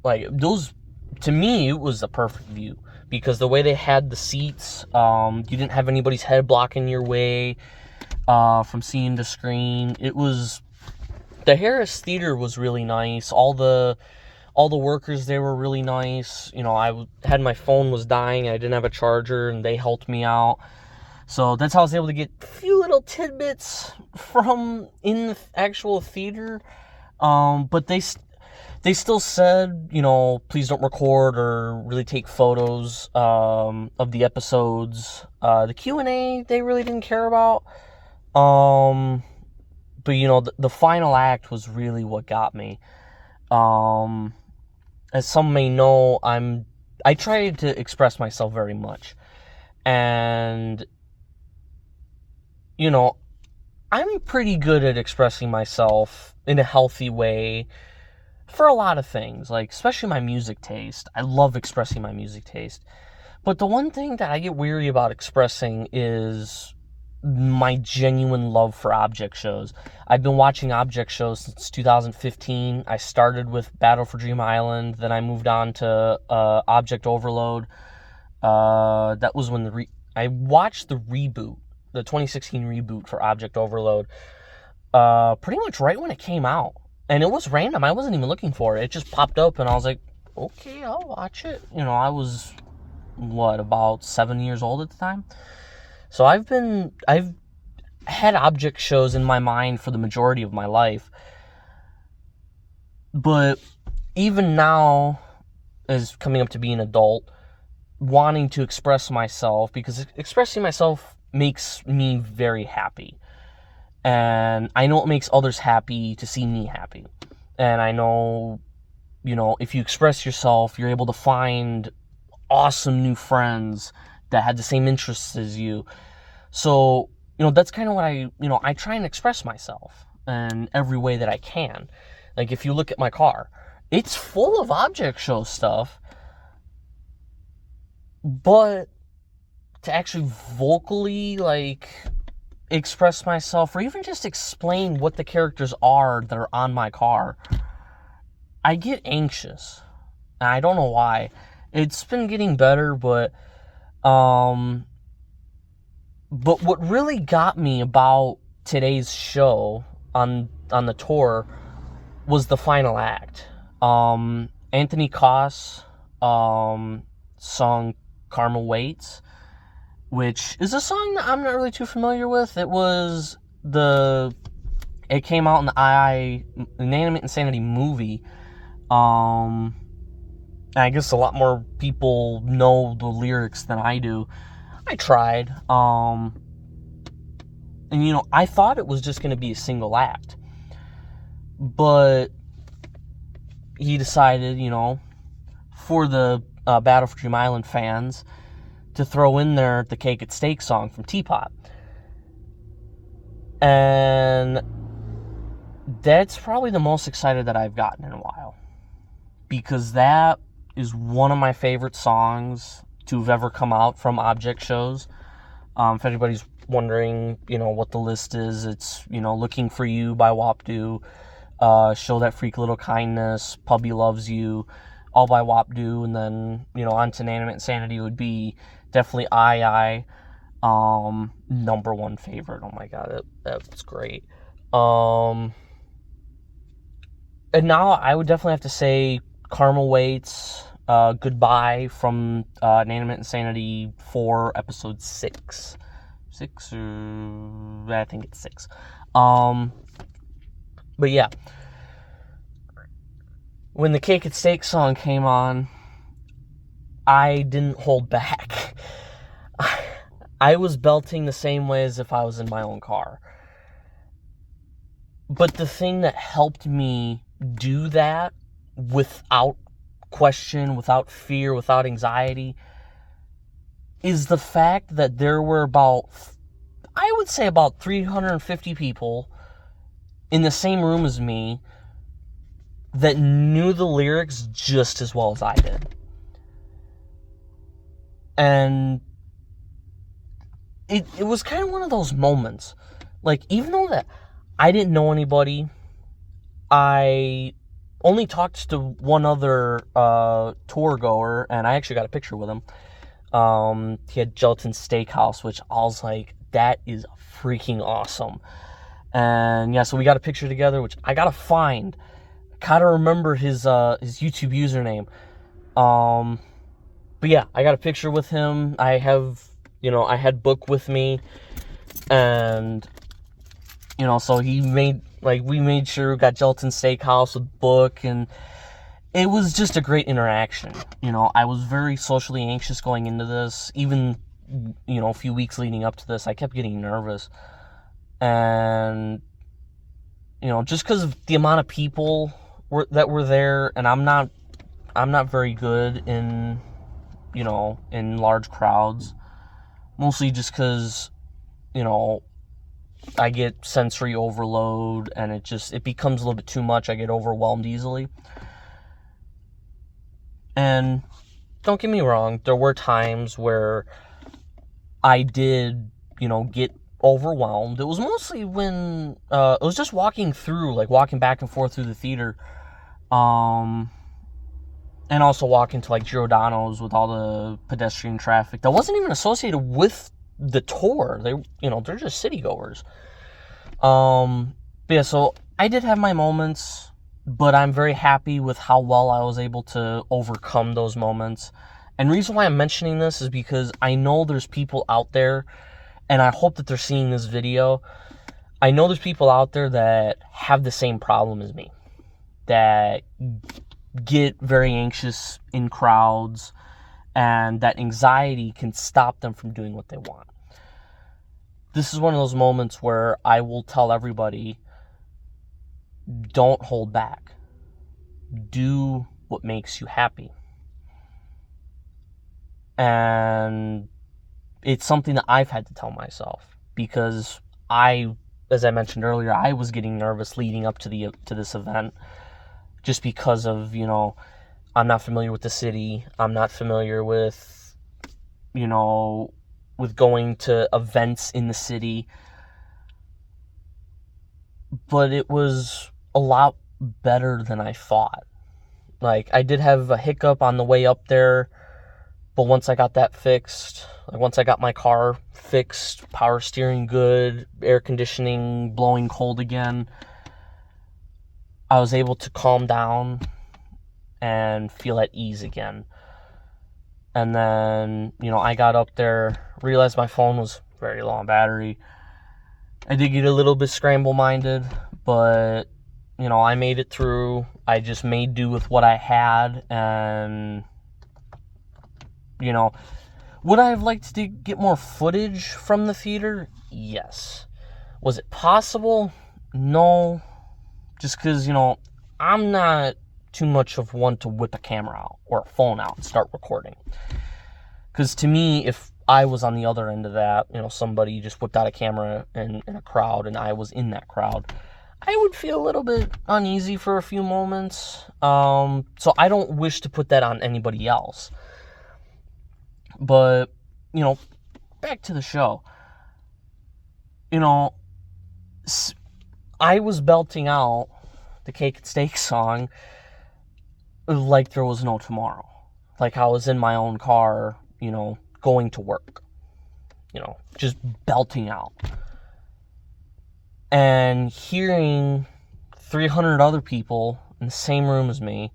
To me, it was a perfect view because the way they had the seats, you didn't have anybody's head blocking your way from seeing the screen. The Harris Theater was really nice. All the workers there were really nice. I had my phone was dying. I didn't have a charger, and they helped me out. So that's how I was able to get a few little tidbits from in the actual theater. But they still said, please don't record or really take photos of the episodes. The Q&A they really didn't care about. But the final act was really what got me. As some may know, I tried to express myself very much, and I'm pretty good at expressing myself in a healthy way for a lot of things, like especially my music taste. I love expressing my music taste. But the one thing that I get weary about expressing is my genuine love for object shows. I've been watching object shows since 2015. I started with Battle for Dream Island, then I moved on to Object Overload. That was when I watched the reboot, the 2016 reboot for Object Overload, pretty much right when it came out. And it was random. I wasn't even looking for it. It just popped up, and I was like, okay, I'll watch it. I was, about 7 years old at the time? So I've had object shows in my mind for the majority of my life. But even now, as coming up to be an adult, wanting to express myself, because expressing myself makes me very happy. And I know it makes others happy to see me happy. And I know, if you express yourself, you're able to find awesome new friends that had the same interests as you. So, that's kind of what I try and express myself in every way that I can. Like, if you look at my car, it's full of object show stuff, but to actually vocally, express myself or even just explain what the characters are that are on my car, I get anxious. And I don't know why. It's been getting better, but what really got me about today's show on the tour was the final act. Anthony Koss sung Karma Waits, which is a song that I'm not really too familiar with. It came out in the Inanimate Insanity movie. And I guess a lot more people know the lyrics than I do. I tried. And I thought it was just going to be a single act. But he decided, for the Battle for Dream Island fans, to throw in there the Cake at Stake song from Teapot. And that's probably the most excited that I've gotten in a while. Because that, is one of my favorite songs to have ever come out from Object Shows. If anybody's wondering, what the list is, it's, Looking for You by Wapdo, Show That Freak Little Kindness, Puppy Loves You, all by Wapdo, and then, on to Inanimate Insanity would be definitely I. Number one favorite. Oh my god, that's great. And now I would definitely have to say Karma Waits, Goodbye from Inanimate Insanity 4, episode 6. 6, or I think it's 6. But yeah. When the Cake and Steak song came on, I didn't hold back. I was belting the same way as if I was in my own car. But the thing that helped me do that without question, without fear, without anxiety, is the fact that there were about 350 people in the same room as me that knew the lyrics just as well as I did. And it was kind of one of those moments. Like, even though that I didn't know anybody, I only talked to one other tour goer, and I actually got a picture with him. He had Gelatin Steakhouse, which I was like, that is freaking awesome. And yeah, so we got a picture together, which I gotta find. I gotta remember his YouTube username. But yeah, I got a picture with him. I had Book with me, and so we made sure we got Gelatin Steakhouse with Book, and it was just a great interaction. I was very socially anxious going into this. Even, a few weeks leading up to this, I kept getting nervous. And, just because of the amount of people that were there, and I'm not very good in, in large crowds. Mostly just because, I get sensory overload, and it becomes a little bit too much. I get overwhelmed easily. And don't get me wrong, there were times where I did, get overwhelmed. It was mostly when, it was just walking back and forth through the theater. And also walking to, Giordano's with all the pedestrian traffic that wasn't even associated with the tour. They're just city goers. But yeah, so I did have my moments, but I'm very happy with how well I was able to overcome those moments. And the reason why I'm mentioning this is because I know there's people out there, and I hope that they're seeing this video. I know there's people out there that have the same problem as me, that get very anxious in crowds, and that anxiety can stop them from doing what they want. This is one of those moments where I will tell everybody, don't hold back. Do what makes you happy. And it's something that I've had to tell myself, because as I mentioned earlier, I was getting nervous leading up to this event, just because of, I'm not familiar with the city. I'm not familiar with, with going to events in the city. But it was a lot better than I thought. I did have a hiccup on the way up there, but once I got that fixed, once I got my car fixed, power steering good, air conditioning blowing cold again, I was able to calm down and feel at ease again. And then, I got up there, realized my phone was very low on battery. I did get a little bit scramble-minded, but, I made it through. I just made do with what I had, and, would I have liked to get more footage from the theater? Yes. Was it possible? No. Just because, I'm not too much of one to whip a camera out or a phone out and start recording. Because to me, if I was on the other end of that, somebody just whipped out a camera in a crowd and I was in that crowd, I would feel a little bit uneasy for a few moments. So I don't wish to put that on anybody else. But, you know, back to the show. You know, I was belting out the Cake and Steak song like there was no tomorrow. Like I was in my own car, you know, going to work. You know, just belting out. And hearing 300 other people in the same room as me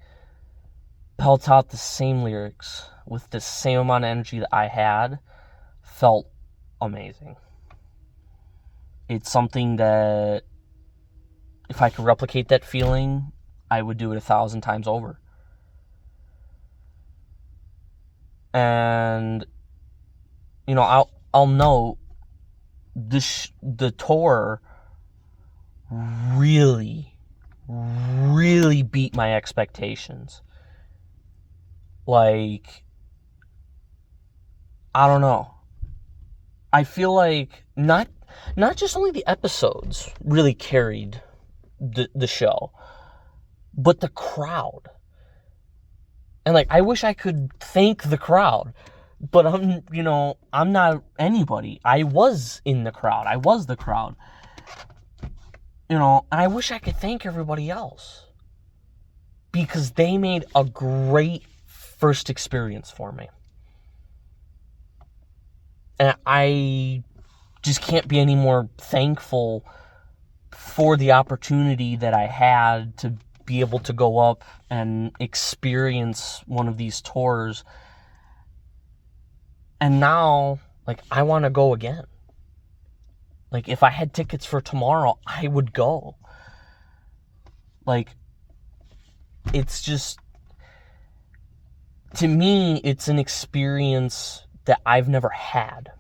belt out the same lyrics with the same amount of energy that I had felt amazing. It's something that if I could replicate that feeling, I would do it 1,000 times over. And, you know, I'll note the tour really beat my expectations. Like, I don't know. I feel like not just only the episodes really carried the show, but the crowd. And like, I wish I could thank the crowd, but I'm not anybody. I was in the crowd. I was the crowd. You know, and I wish I could thank everybody else because they made a great first experience for me. And I just can't be any more thankful for the opportunity that I had to be able to go up and experience one of these tours. And now, like, I want to go again. Like, if I had tickets for tomorrow, I would go. Like, it's just, to me, it's an experience that I've never had.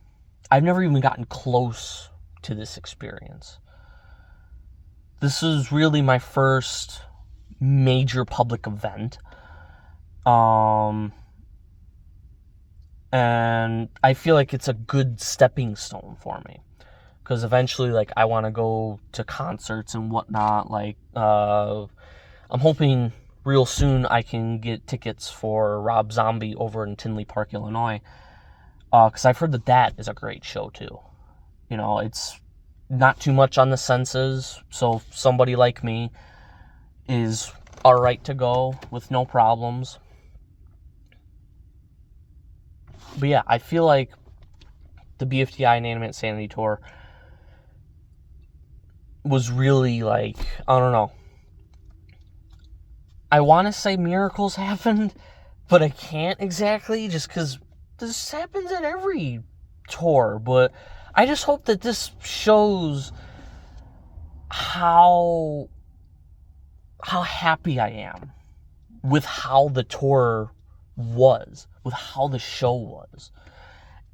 I've never even gotten close to this experience. This is really my first major public event. And I feel like it's a good stepping stone for me. Because eventually, like, I want to go to concerts and whatnot. Like, I'm hoping real soon I can get tickets for Rob Zombie over in Tinley Park, Illinois. Because I've heard that is a great show, too. You know, it's not too much on the senses. So somebody like me is alright to go with no problems. But yeah, I feel like the BFDI and Animate Insanity Tour was really, like, I don't know. I want to say miracles happened, but I can't exactly, just because this happens at every tour. But I just hope that this shows how happy I am with how the tour was, with how the show was.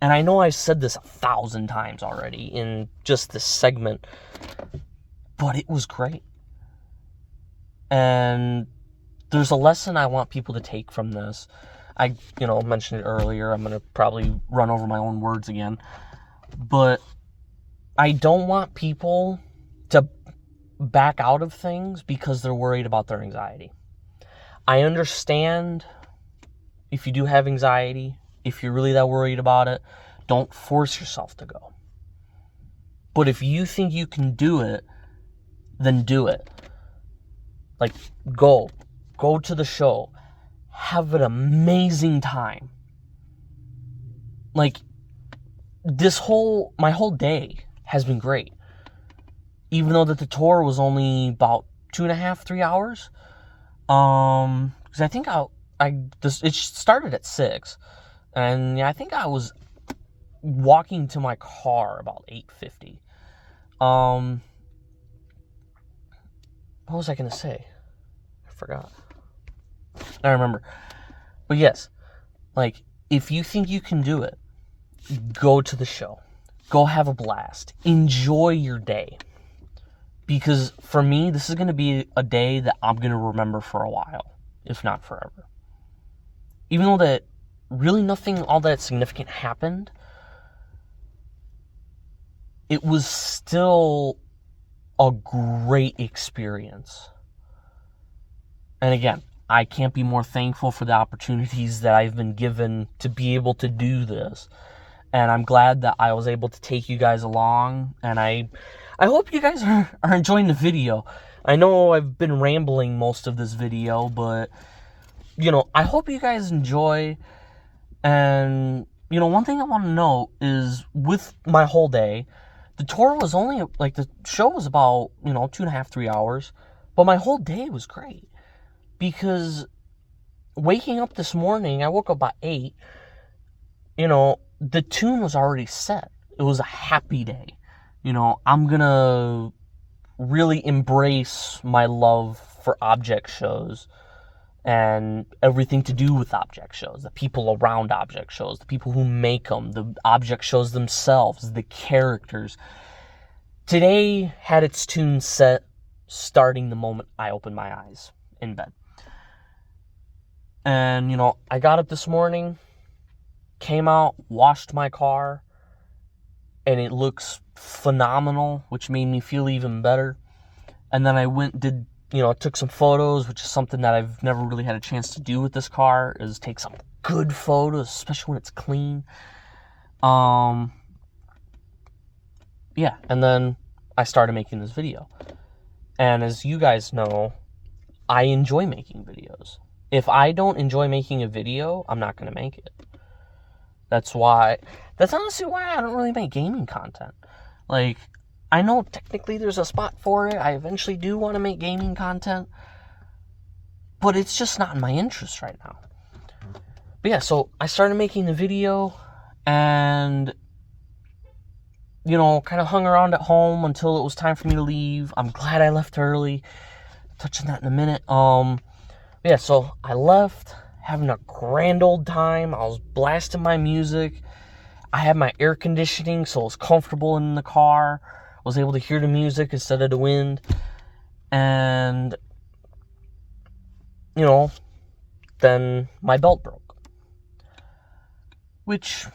And I know I've said this 1,000 times already in just this segment, but it was great. And there's a lesson I want people to take from this. I, mentioned it earlier. I'm going to probably run over my own words again. But I don't want people to back out of things because they're worried about their anxiety. I understand if you do have anxiety, if you're really that worried about it, don't force yourself to go. But if you think you can do it, then do it. Like, go to the show, have an amazing time. Like, my whole day has been great. Even though that the tour was only about 2.5, 3 hours. Because I think it started at 6. And I think I was walking to my car about 8:50. What was I going to say? I forgot. I remember. But yes, like, if you think you can do it, go to the show. Go have a blast. Enjoy your day. Because for me, this is going to be a day that I'm going to remember for a while, if not forever. Even though that really nothing all that significant happened, it was still a great experience. And again, I can't be more thankful for the opportunities that I've been given to be able to do this. And I'm glad that I was able to take you guys along. And I hope you guys are enjoying the video. I know I've been rambling most of this video, but, you know, I hope you guys enjoy. And, you know, one thing I want to note is with my whole day, the tour was only, like, the show was about, you know, 2.5, 3 hours. But my whole day was great. Because waking up this morning, I woke up by 8, you know, the tune was already set. It was a happy day. You know, I'm gonna really embrace my love for object shows and everything to do with object shows, the people around object shows, the people who make them, the object shows themselves, the characters. Today had its tune set starting the moment I opened my eyes in bed. And, you know, I got up this morning, came out, washed my car, and it looks phenomenal, which made me feel even better. And then I took some photos, which is something that I've never really had a chance to do with this car, is take some good photos, especially when it's clean. Yeah, and then I started making this video. And as you guys know, I enjoy making videos. If I don't enjoy making a video, I'm not going to make it. That's honestly why I don't really make gaming content. Like, I know technically there's a spot for it. I eventually do want to make gaming content. But it's just not in my interest right now. But yeah, so I started making the video and, you know, kind of hung around at home until it was time for me to leave. I'm glad I left early. Touch on that in a minute. Yeah, so I left, having a grand old time. I was blasting my music. I had my air conditioning, so it was comfortable in the car. I was able to hear the music instead of the wind. And, you know, then my belt broke. Which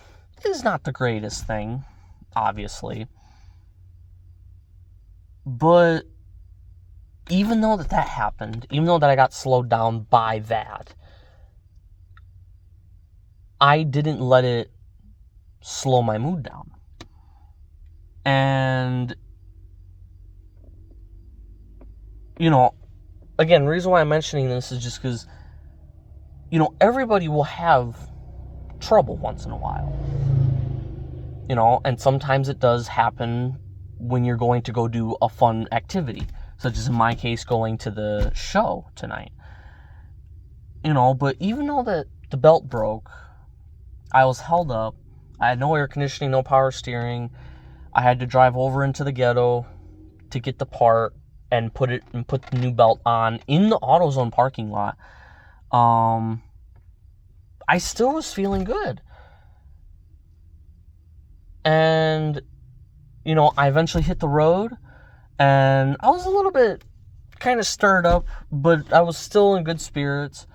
is not the greatest thing, obviously. But even though that happened, even though that I got slowed down by that, I didn't let it slow my mood down. And, you know, again, the reason why I'm mentioning this is just because, you know, everybody will have trouble once in a while. You know, and sometimes it does happen when you're going to go do a fun activity, such as in my case, going to the show tonight. You know, but even though that the belt broke, I was held up. I had no air conditioning, no power steering. I had to drive over into the ghetto to get the part and put the new belt on in the AutoZone parking lot. I still was feeling good. And, you know, I eventually hit the road, and I was a little bit kind of stirred up, but I was still in good spirits.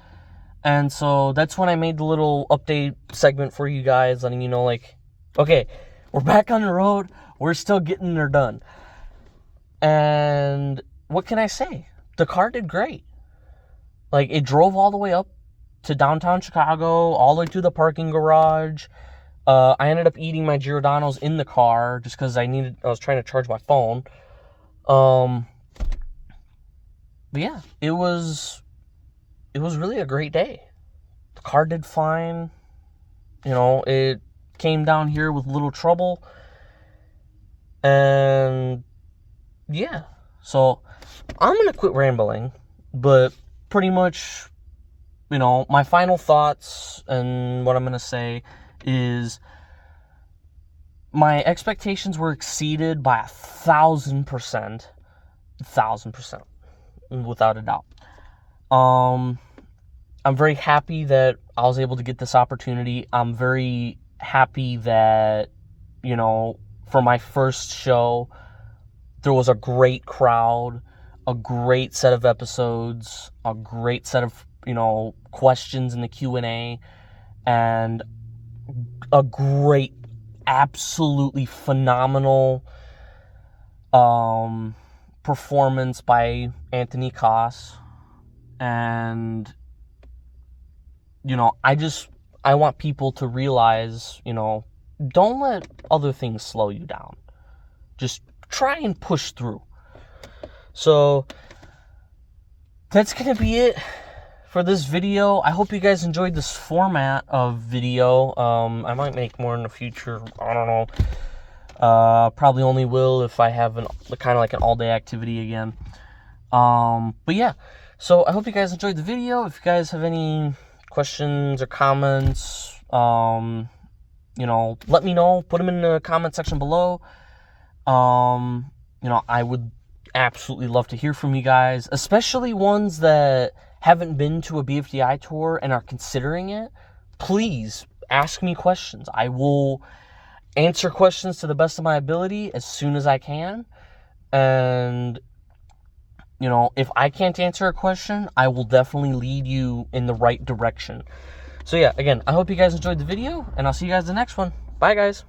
And so that's when I made the little update segment for you guys, letting you know, like, okay, we're back on the road. We're still getting her done. And what can I say? The car did great. Like, it drove all the way up to downtown Chicago, all the way to the parking garage. I ended up eating my Giordano's in the car just because I was trying to charge my phone. But yeah, it was really a great day. The car did fine. You know, it came down here with little trouble. And yeah, so I'm going to quit rambling, but pretty much, you know, my final thoughts and what I'm going to say is my expectations were exceeded by 1,000%, 1,000%, without a doubt. I'm very happy that I was able to get this opportunity. I'm very happy that, you know, for my first show, there was a great crowd, a great set of episodes, a great set of, you know, questions in the Q&A, and a great, absolutely phenomenal performance by Anthony Koss. And, you know, I want people to realize, you know, don't let other things slow you down. Just try and push through. So that's going to be it for this video. I hope you guys enjoyed this format of video. I might make more in the future. I don't know. Probably only will if I have kind of like an all-day activity again. But yeah, so I hope you guys enjoyed the video. If you guys have any questions or comments, you know, let me know. Put them in the comment section below. You know, I would absolutely love to hear from you guys, especially ones that haven't been to a BFDI tour and are considering it. Please ask me questions. I will answer questions to the best of my ability as soon as I can. And, you know, if I can't answer a question, I will definitely lead you in the right direction. So yeah, again, I hope you guys enjoyed the video, and I'll see you guys in the next one. Bye, guys.